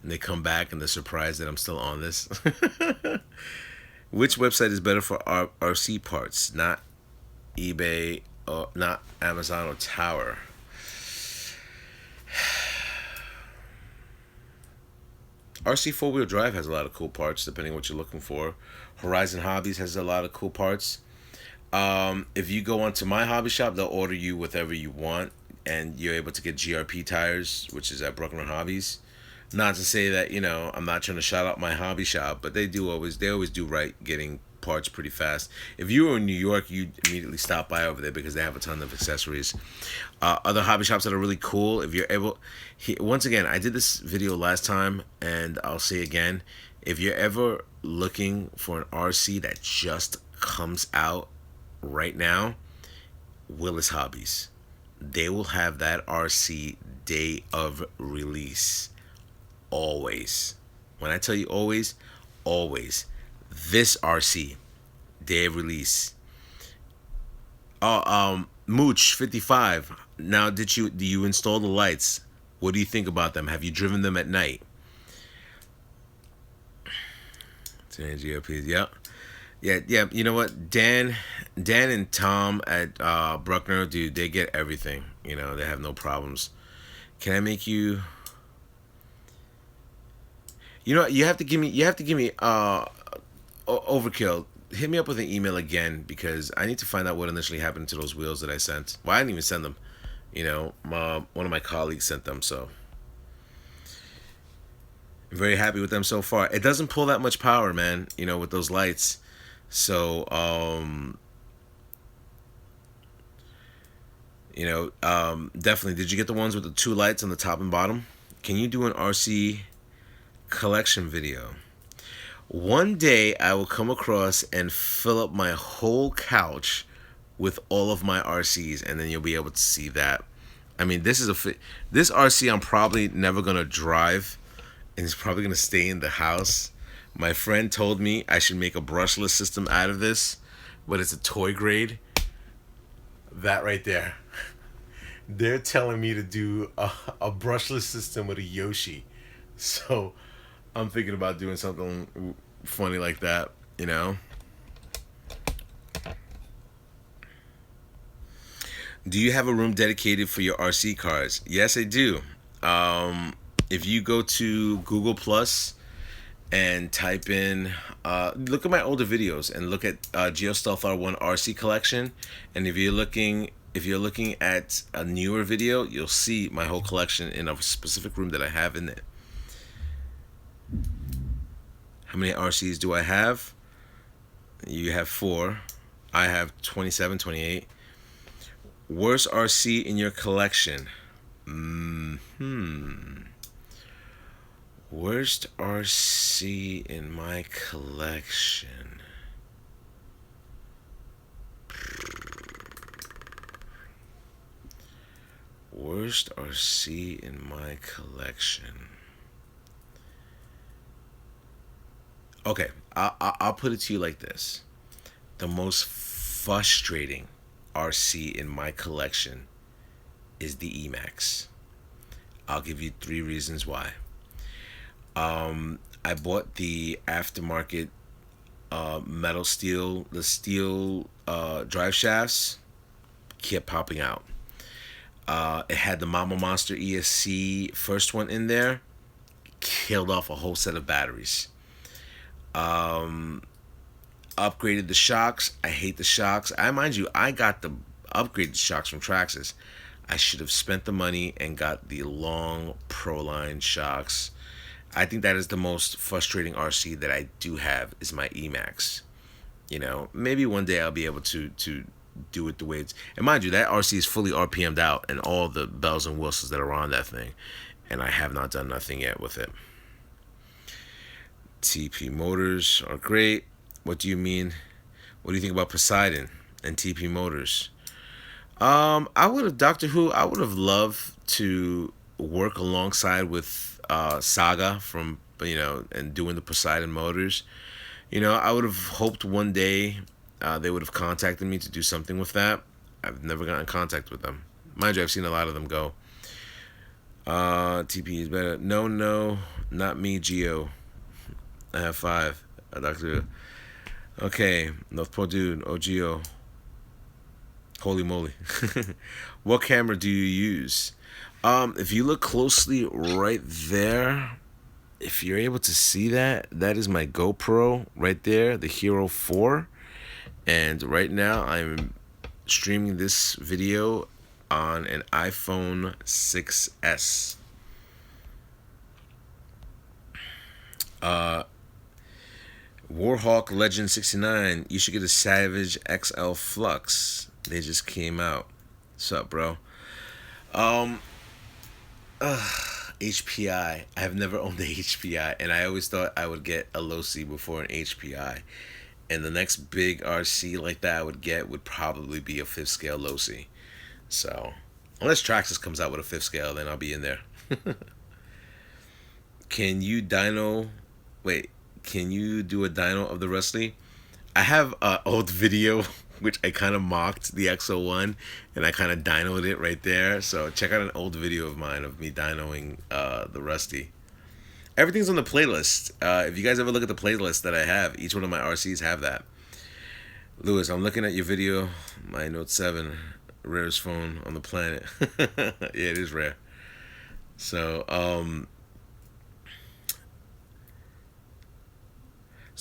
and they come back and they're surprised that I'm still on this. Which website is better for RC parts? Not eBay or not Amazon or Tower. RC four-wheel drive has a lot of cool parts depending on what you're looking for. Horizon Hobbies has a lot of cool parts. If you go onto my hobby shop, they'll order you whatever you want, and you're able to get GRP tires, which is at Bruckner Hobbies. Not to say that I'm not trying to shout out my hobby shop, but they always do right getting parts pretty fast. If you were in New York, you'd immediately stop by over there because they have a ton of accessories. Other hobby shops that are really cool, if you're able, once again, I did this video last time, and I'll say again, if you're ever looking for an RC that just comes out right now, Willis Hobbies. They will have that RC day of release. Always. When I tell you always, always. This RC day of release. Mooch 55. Now, do you install the lights? What do you think about them? Have you driven them at night? GOPs, yep. Yeah. You know what, Dan and Tom at Bruckner, dude, they get everything. They have no problems. Can I make you? You have to give me. Overkill. Hit me up with an email again because I need to find out what initially happened to those wheels that I sent. Well, I didn't even send them. One of my colleagues sent them, so I'm very happy with them so far. It doesn't pull that much power, man. With those lights. So, definitely. Did you get the ones with the two lights on the top and bottom? Can you do an RC collection video? One day I will come across and fill up my whole couch with all of my RCs, and then you'll be able to see that. I mean, this RC I'm probably never gonna drive, and it's probably gonna stay in the house. My friend told me I should make a brushless system out of this, but it's a toy grade. That right there. They're telling me to do a brushless system with a Yoshi. So I'm thinking about doing something funny like that, Do you have a room dedicated for your RC cars? Yes, I do. If you go to Google Plus and type in, look at my older videos and look at GIOSTEALTHR1 RC collection, and if you're looking at a newer video, you'll see my whole collection in a specific room that I have in it. How many RCs do I have? You have 4. I have 27, 28. Worst RC in your collection? Worst RC in my collection. Worst RC in my collection. Okay, I'll put it to you like this. The most frustrating RC in my collection is the Emax. I'll give you 3 reasons why. I bought the aftermarket metal steel, the steel drive shafts kept popping out. It had the Mama Monster ESC first one in there, killed off a whole set of batteries. Upgraded the shocks. I hate the shocks. I got the upgraded shocks from TRAXXAS. I should have spent the money and got the long Proline shocks. I think that is the most frustrating RC that I do have is my Emax. You know, maybe one day I'll be able to do it the way it's. And mind you, that RC is fully RPM'd out and all the bells and whistles that are on that thing, and I have not done nothing yet with it. TP motors are great. What do you mean? What do you think about Poseidon and TP motors? I would have Doctor Who. I would have loved to work alongside with Saga from and doing the Poseidon motors. I would have hoped one day they would have contacted me to do something with that. I've never gotten in contact with them. Mind you, I've seen a lot of them go. TP is better. No, no, not me, Geo. I have 5. Doctor. Okay, North Pole dude. Oh, Geo. Holy moly. What camera do you use? If you look closely right there, if you're able to see that, that is my GoPro right there, the Hero 4. And right now I'm streaming this video on an iPhone 6S. Warhawk Legend 69, you should get a Savage XL Flux. They just came out. What's up, bro? HPI. I have never owned a HPI, and I always thought I would get a Losi before an HPI. And the next big RC like that I would get would probably be a 5th scale Losi. So, unless TRAXXAS comes out with a 5th scale, then I'll be in there. Can you dyno... Wait, can you do a dyno of the Rusty? I have an old video which I kind of mocked the XO1 and I kind of dynoed it right there. So check out an old video of mine of me dynoing the Rusty. Everything's on the playlist. If you guys ever look at the playlist that I have, each one of my RCs have that. Lewis, I'm looking at your video. My Note 7, rarest phone on the planet. Yeah, it is rare. So,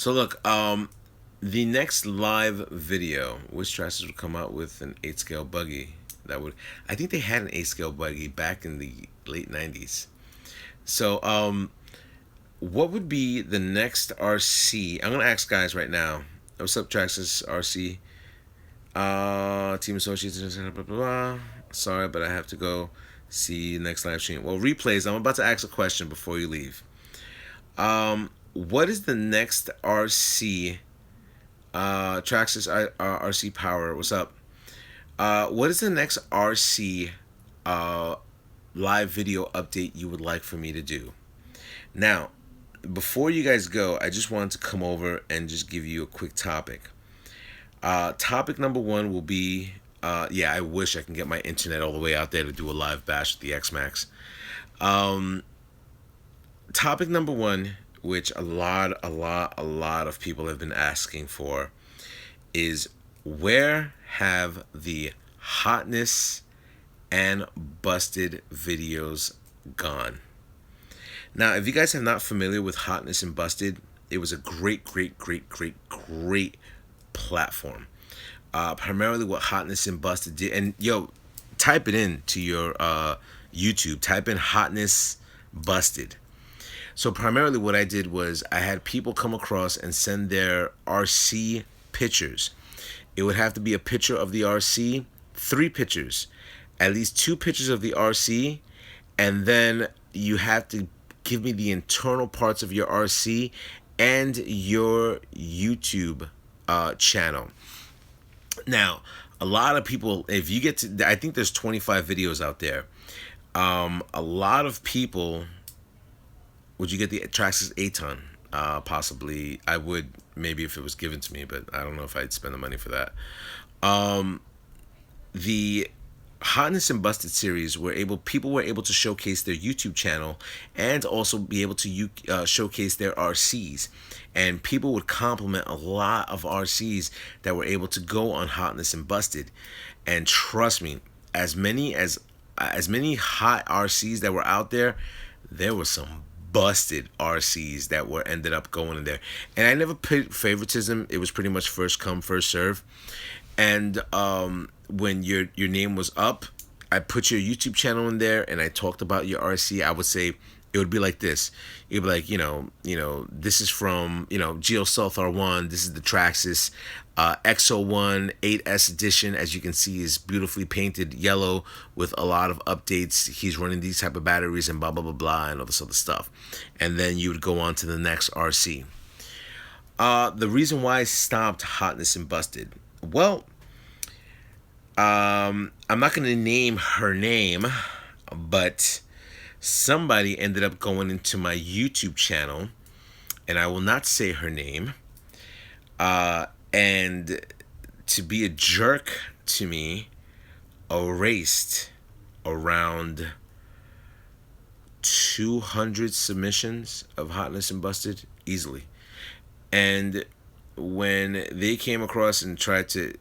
look, the next live video, which TRAXXAS would come out with an 8 scale buggy. I think they had an 8 scale buggy back in the late 90s. So, what would be the next RC? I'm gonna ask guys right now. What's up, TRAXXAS RC? Team Associates, blah, blah, blah. Sorry, but I have to go see next live stream. Well, replays. I'm about to ask a question before you leave. What is the next RC? TRAXXAS RC Power. What's up? What is the next RC live video update you would like for me to do? Now, before you guys go, I just wanted to come over and just give you a quick topic. Topic number 1 will be, yeah, I wish I can get my internet all the way out there to do a live bash with the X-Max. Topic number 1, which a lot of people have been asking for, is where have the hotness and busted videos gone? Now, if you guys are not familiar with Hotness and Busted, it was a great platform. Primarily what Hotness and Busted did, and yo, type it in to your YouTube. Type in Hotness Busted. So primarily what I did was I had people come across and send their RC pictures. It would have to be a picture of the RC, 3 pictures, at least 2 pictures of the RC, and then you have to give me the internal parts of your RC and your YouTube channel. Now, a lot of people, if you get to, I think there's 25 videos out there. A lot of people, would you get the TRAXXAS 8-ton? Possibly. I would, maybe if it was given to me, but I don't know if I'd spend the money for that. The Hotness and Busted series people were able to showcase their YouTube channel and also be able to showcase their RCs, and people would compliment a lot of RCs that were able to go on Hotness and Busted. And trust me, as many hot RCs that were out there, there were some busted RCs that ended up going in there. And I never put favoritism. It was pretty much first come, first serve. And when your name was up I put your YouTube channel in there and I talked about your RC, I would say it would be like this. It would be like, this is from, GIOSTEALTHR1. This is the TRAXXAS XO1 8S edition. As you can see, is beautifully painted yellow with a lot of updates. He's running these type of batteries and blah, blah, blah, blah, and all this other stuff. And then you would go on to the next RC. The reason why I stopped Hotness and Busted, well, I'm not going to name her name, but somebody ended up going into my YouTube channel, and I will not say her name, and to be a jerk to me, erased around 200 submissions of Hotness and Busted easily. And when they came across and tried to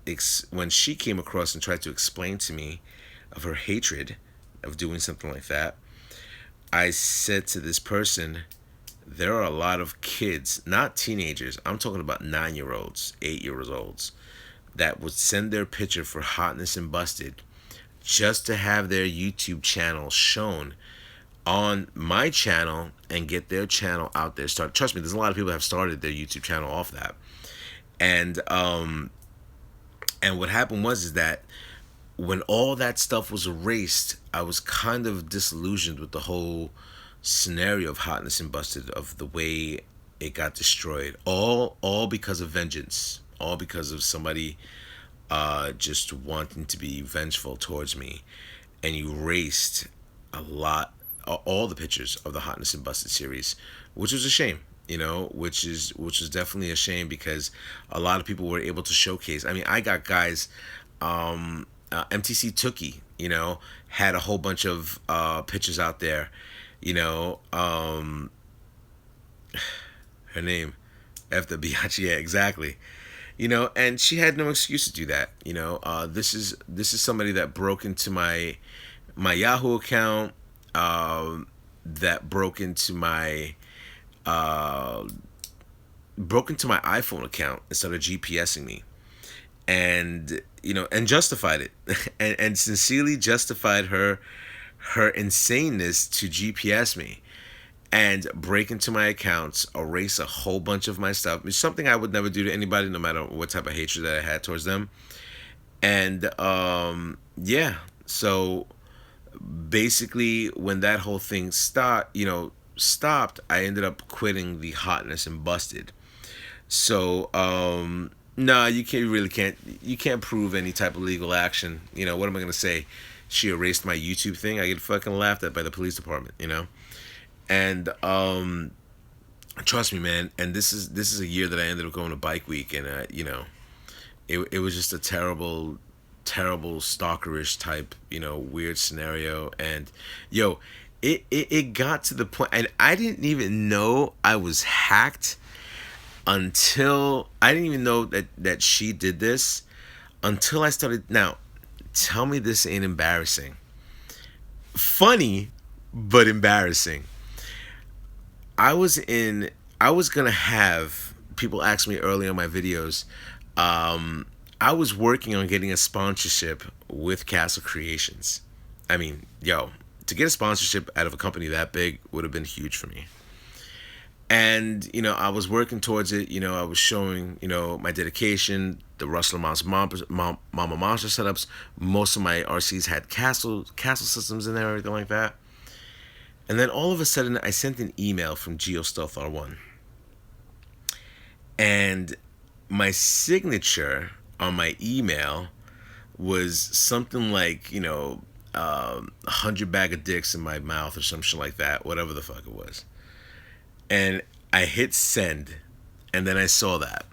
when she came across and tried to explain to me of her hatred of doing something like that, I said to this person, there are a lot of kids, not teenagers, I'm talking about 9-year-olds, 8-year-olds, that would send their picture for Hotness and Busted just to have their YouTube channel shown on my channel and get their channel out there. Trust me, there's a lot of people that have started their YouTube channel off that. And what happened was is that when all that stuff was erased, I was kind of disillusioned with the whole scenario of Hotness and Busted, of the way it got destroyed. All because of vengeance. All because of somebody just wanting to be vengeful towards me, and erased all the pictures of the Hotness and Busted series, which was a shame. Which was definitely a shame, because a lot of people were able to showcase. I mean, I got guys, MTC Tookie, had a whole bunch of pictures out there, her name, F the Biatch, yeah, exactly. And she had no excuse to do that. This is somebody that broke into my Yahoo account, that broke into my iPhone account and started GPSing me, and and justified it, and sincerely justified her insaneness to GPS me and break into my accounts, erase a whole bunch of my stuff. It's something I would never do to anybody, no matter what type of hatred that I had towards them. And yeah, so basically, when that whole thing stopped, I ended up quitting the Hotness and Busted. So no, you can't prove any type of legal action. What am I gonna say? She erased my YouTube thing. I get fucking laughed at by the police department. And trust me, man. And this is a year that I ended up going to Bike Week, and it was just a terrible stalkerish type, weird scenario. And it got to the point, and I didn't even know I was hacked until I didn't even know that she did this until I started. Now, tell me this ain't embarrassing. Funny, but embarrassing. I was gonna have people ask me early on my videos. I was working on getting a sponsorship with Castle Creations. I mean, to get a sponsorship out of a company that big would have been huge for me. And, I was working towards it. I was showing, my dedication, the Rustler Mama Monster setups. Most of my RCs had castle systems in there, everything like that. And then all of a sudden, I sent an email from GIOSTEALTHR1. And my signature on my email was something like, 100 bag of dicks in my mouth or some shit like that, whatever the fuck it was. And I hit send, and then I saw that,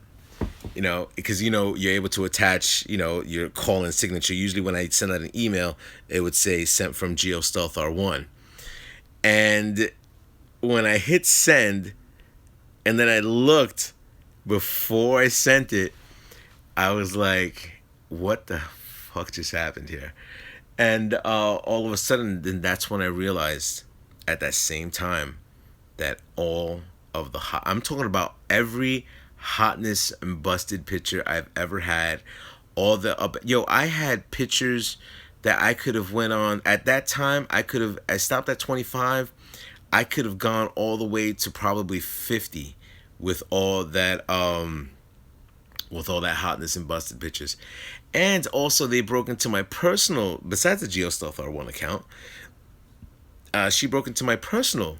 because, you're able to attach, your call and signature. Usually when I send out an email, it would say sent from GIOSTEALTHR1. And when I hit send, and then I looked before I sent it, I was like, what the fuck just happened here? And all of a sudden, then that's when I realized at that same time that all of the I'm talking about every Hotness and Busted picture I've ever had, all the I had pictures that I could have went on at that time. I stopped at 25. I could have gone all the way to probably 50 with all that hotness and busted pictures. And also they broke into my personal, besides the GIOSTEALTHR1 account, she broke into my personal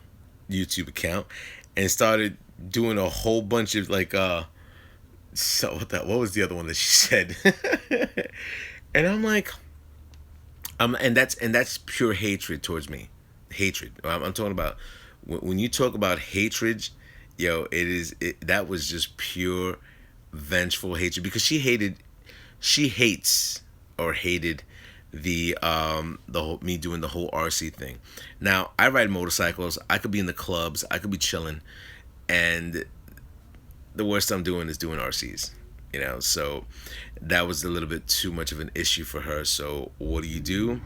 YouTube account and started doing a whole bunch of like so what was the other one that she said? And I'm like, and that's pure hatred towards me. Hatred. I'm talking about when you talk about hatred, yo, that was just pure vengeful hatred because she hates or hated the whole me doing the whole RC thing. Now I ride motorcycles. I could be in the clubs. I could be chilling, and the worst I'm doing is doing RCs. So that was a little bit too much of an issue for her. So what do?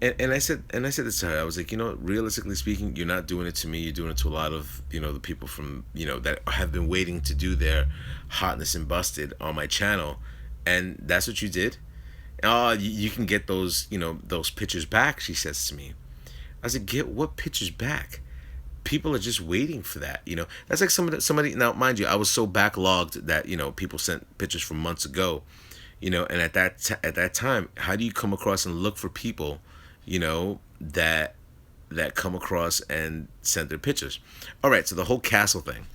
And I said this to her. I was like, realistically speaking, you're not doing it to me. You're doing it to a lot of the people from that have been waiting to do their hotness and busted on my channel, and that's what you did. Oh, you can get those pictures back. She says to me. I was like, get what pictures back? People are just waiting for that. That's like somebody. Now, mind you, I was so backlogged that people sent pictures from months ago. And at that time, how do you come across and look for people, that come across and send their pictures? All right, so the whole castle thing.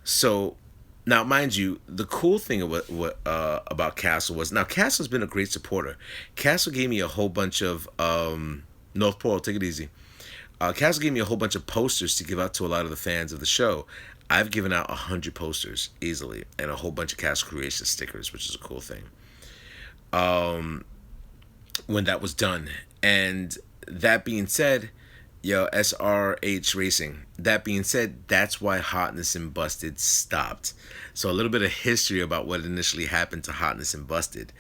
So now, mind you, the cool thing about Castle was now Castle's been a great supporter. Castle gave me a whole bunch of North Pole. Take it easy. Castle gave me a whole bunch of posters to give out to a lot of the fans of the show. I've given out 100 posters easily and a whole bunch of Castle Creation stickers, which is a cool thing. When that was done, and that being said, SRH Racing. That being said, that's why Hotness and Busted stopped. So a little bit of history about what initially happened to Hotness and Busted.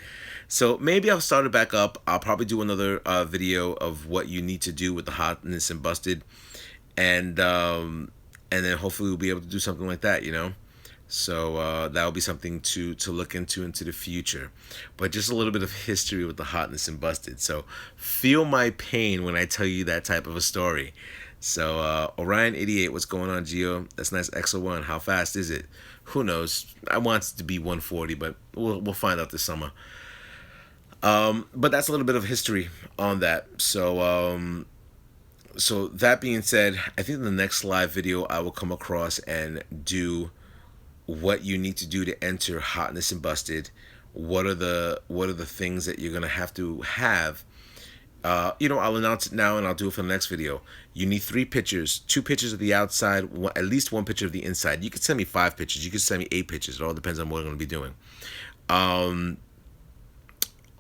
So maybe I'll start it back up. I'll probably do another video of what you need to do with the Hotness and Busted, and then hopefully we'll be able to do something like that. So that'll be something to look into the future. But just a little bit of history with the Hotness and Busted. So feel my pain when I tell you that type of a story. So Orion88, what's going on, Gio? That's nice. XO1, how fast is it? Who knows? I want it to be 140, but we'll find out this summer. But that's a little bit of history on that. So that being said, I think in the next live video I will come across and do what you need to do to enter Hotness and Busted. What are the things that you're gonna have to have? I'll announce it now and I'll do it for the next video. You need 3 pictures, 2 pictures of the outside, at least 1 picture of the inside. You could send me 5 pictures. You could send me 8 pictures. It all depends on what I'm gonna be doing.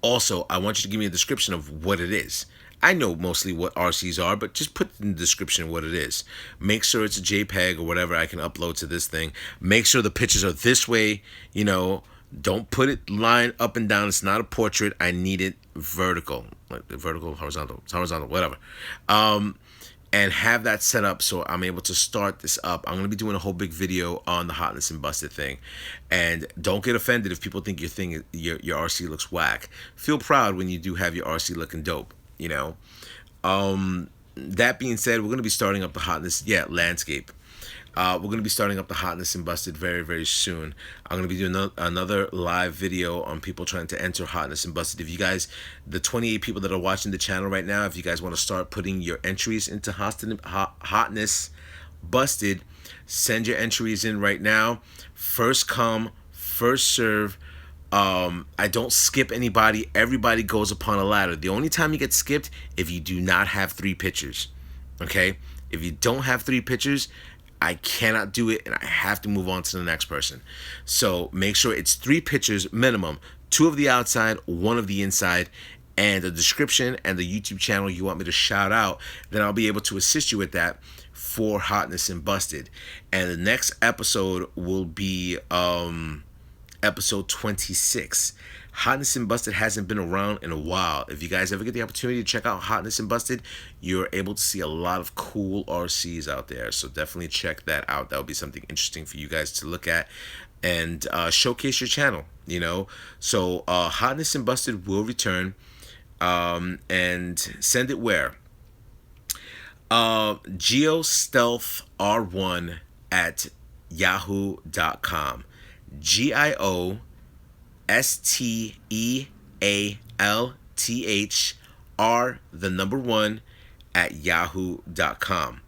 Also, I want you to give me a description of what it is. I know mostly what RCs are, but just put in the description what it is. Make sure it's a JPEG or whatever I can upload to this thing. Make sure the pictures are this way, Don't put it line up and down. It's not a portrait. I need it vertical. Like vertical, horizontal, whatever. And have that set up so I'm able to start this up. I'm going to be doing a whole big video on the Hotness and Busted thing. And don't get offended if people think your RC looks whack. Feel proud when you do have your RC looking dope. That being said, we're going to be starting up the Hotness, landscape. We're going to be starting up the Hotness and Busted very, very soon. I'm going to be doing another live video on people trying to enter Hotness and Busted. If you guys, the 28 people that are watching the channel right now, if you guys want to start putting your entries into Hotness Busted, send your entries in right now. First come, first serve. I don't skip anybody. Everybody goes upon a ladder. The only time you get skipped if you do not have 3 pictures. Okay? If you don't have 3 pictures, I cannot do it and I have to move on to the next person. So make sure it's 3 pictures minimum, 2 of the outside, 1 of the inside, and the description and the YouTube channel you want me to shout out. Then I'll be able to assist you with that for Hotness and Busted. And the next episode will be episode 26. Hotness and Busted hasn't been around in a while. If you guys ever get the opportunity to check out Hotness and Busted, you're able to see a lot of cool RCs out there. So definitely check that out. That would be something interesting for you guys to look at and showcase your channel, So Hotness and Busted will return. and send it where? GIOSTEALTHR1 at yahoo.com. GIOSTEALTHR, the number one, at yahoo.com.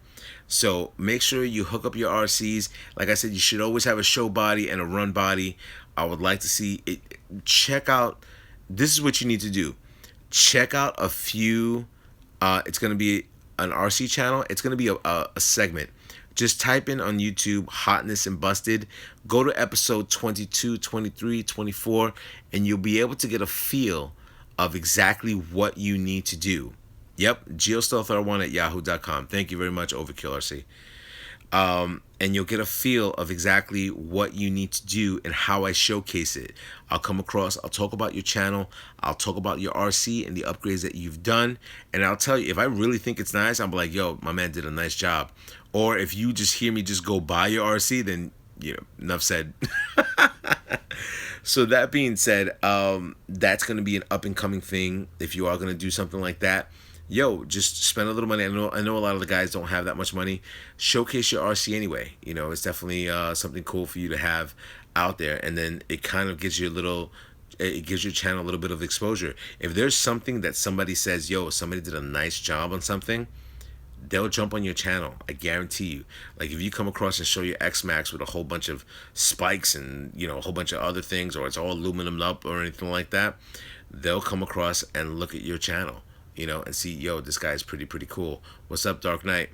So make sure you hook up your RCs. Like I said, you should always have a show body and a run body. I would like to see it. Check out, this is what you need to do. Check out a few, it's going to be an RC channel. It's going to be a segment. Just type in on YouTube Hotness and Busted. Go to episode 22, 23, 24, and you'll be able to get a feel of exactly what you need to do. Yep, GIOSTEALTHR1 at yahoo.com. Thank you very much, Overkill RC. And you'll get a feel of exactly what you need to do and how I showcase it. I'll come across, I'll talk about your channel, I'll talk about your RC and the upgrades that you've done, and I'll tell you, if I really think it's nice, I'm like, yo, my man did a nice job. Or if you just hear me just go buy your RC, then, you know, enough said. So that being said, that's going to be an up-and-coming thing if you are going to do something like that. Yo, just spend a little money. I know a lot of the guys don't have that much money. Showcase your RC anyway. You know, it's definitely something cool for you to have out there, and then it kind of gives you it gives your channel a little bit of exposure. If there's something that somebody says, yo, somebody did a nice job on something, they'll jump on your channel. I guarantee you. Like if you come across and show your X-Max with a whole bunch of spikes and, you know, a whole bunch of other things, or it's all aluminum up or anything like that, they'll come across and look at your channel, you know, and see, yo, this guy's pretty cool. What's up, Dark Knight?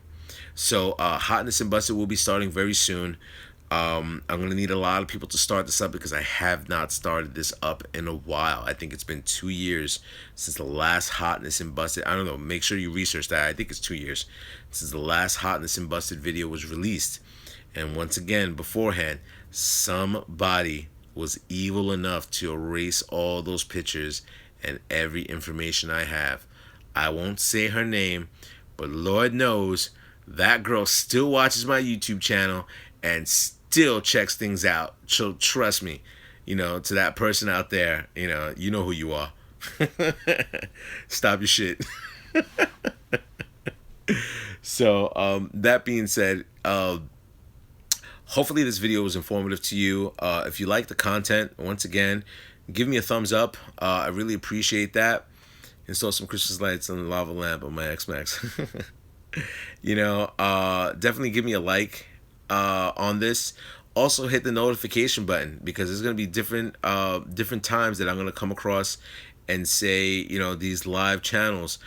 So Hotness and Busted will be starting very soon. I'm gonna need a lot of people to start this up because I have not started this up in a while. I think it's been 2 years since the last Hotness and Busted. I don't know, make sure you research that. I think it's 2 years since the last Hotness and Busted video was released. And once again, beforehand, somebody was evil enough to erase all those pictures and every information I have. I won't say her name, but Lord knows that girl still watches my YouTube channel and still checks things out. So trust me, you know, to that person out there, you know who you are. Stop your shit. So that being said, hopefully this video was informative to you. If you like the content, once again, give me a thumbs up. I really appreciate that. Install some Christmas lights on the lava lamp on my X-Max. You know, definitely give me a like on this. Also hit the notification button, because there's going to be different times that I'm going to come across and say, you know, these live channels.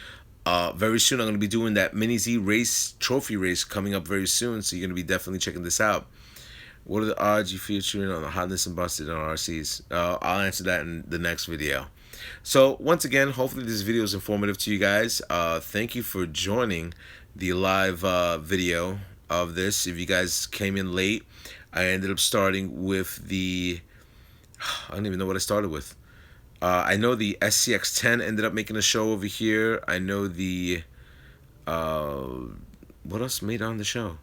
Very soon I'm going to be doing that Mini Z race, trophy race, coming up very soon, so you're going to be definitely checking this out. What are the odds you featuring on the Hotness and Busted on RCs? I'll answer that in the next video. So once again, hopefully this video is informative to you guys. Thank you for joining the live video of this. If you guys came in late, I ended up starting with the, I don't even know what I started with. I know the SCX-10 ended up making a show over here. I know the, what else made on the show?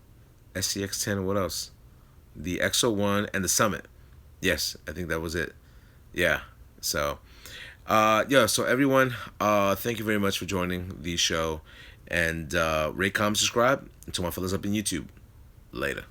SCX-10, what else? The XO1 and the Summit. Yes, I think that was it. Yeah, so, yeah, so everyone, thank you very much for joining the show. And rate, comment, subscribe. And to my fellas up in YouTube. Later.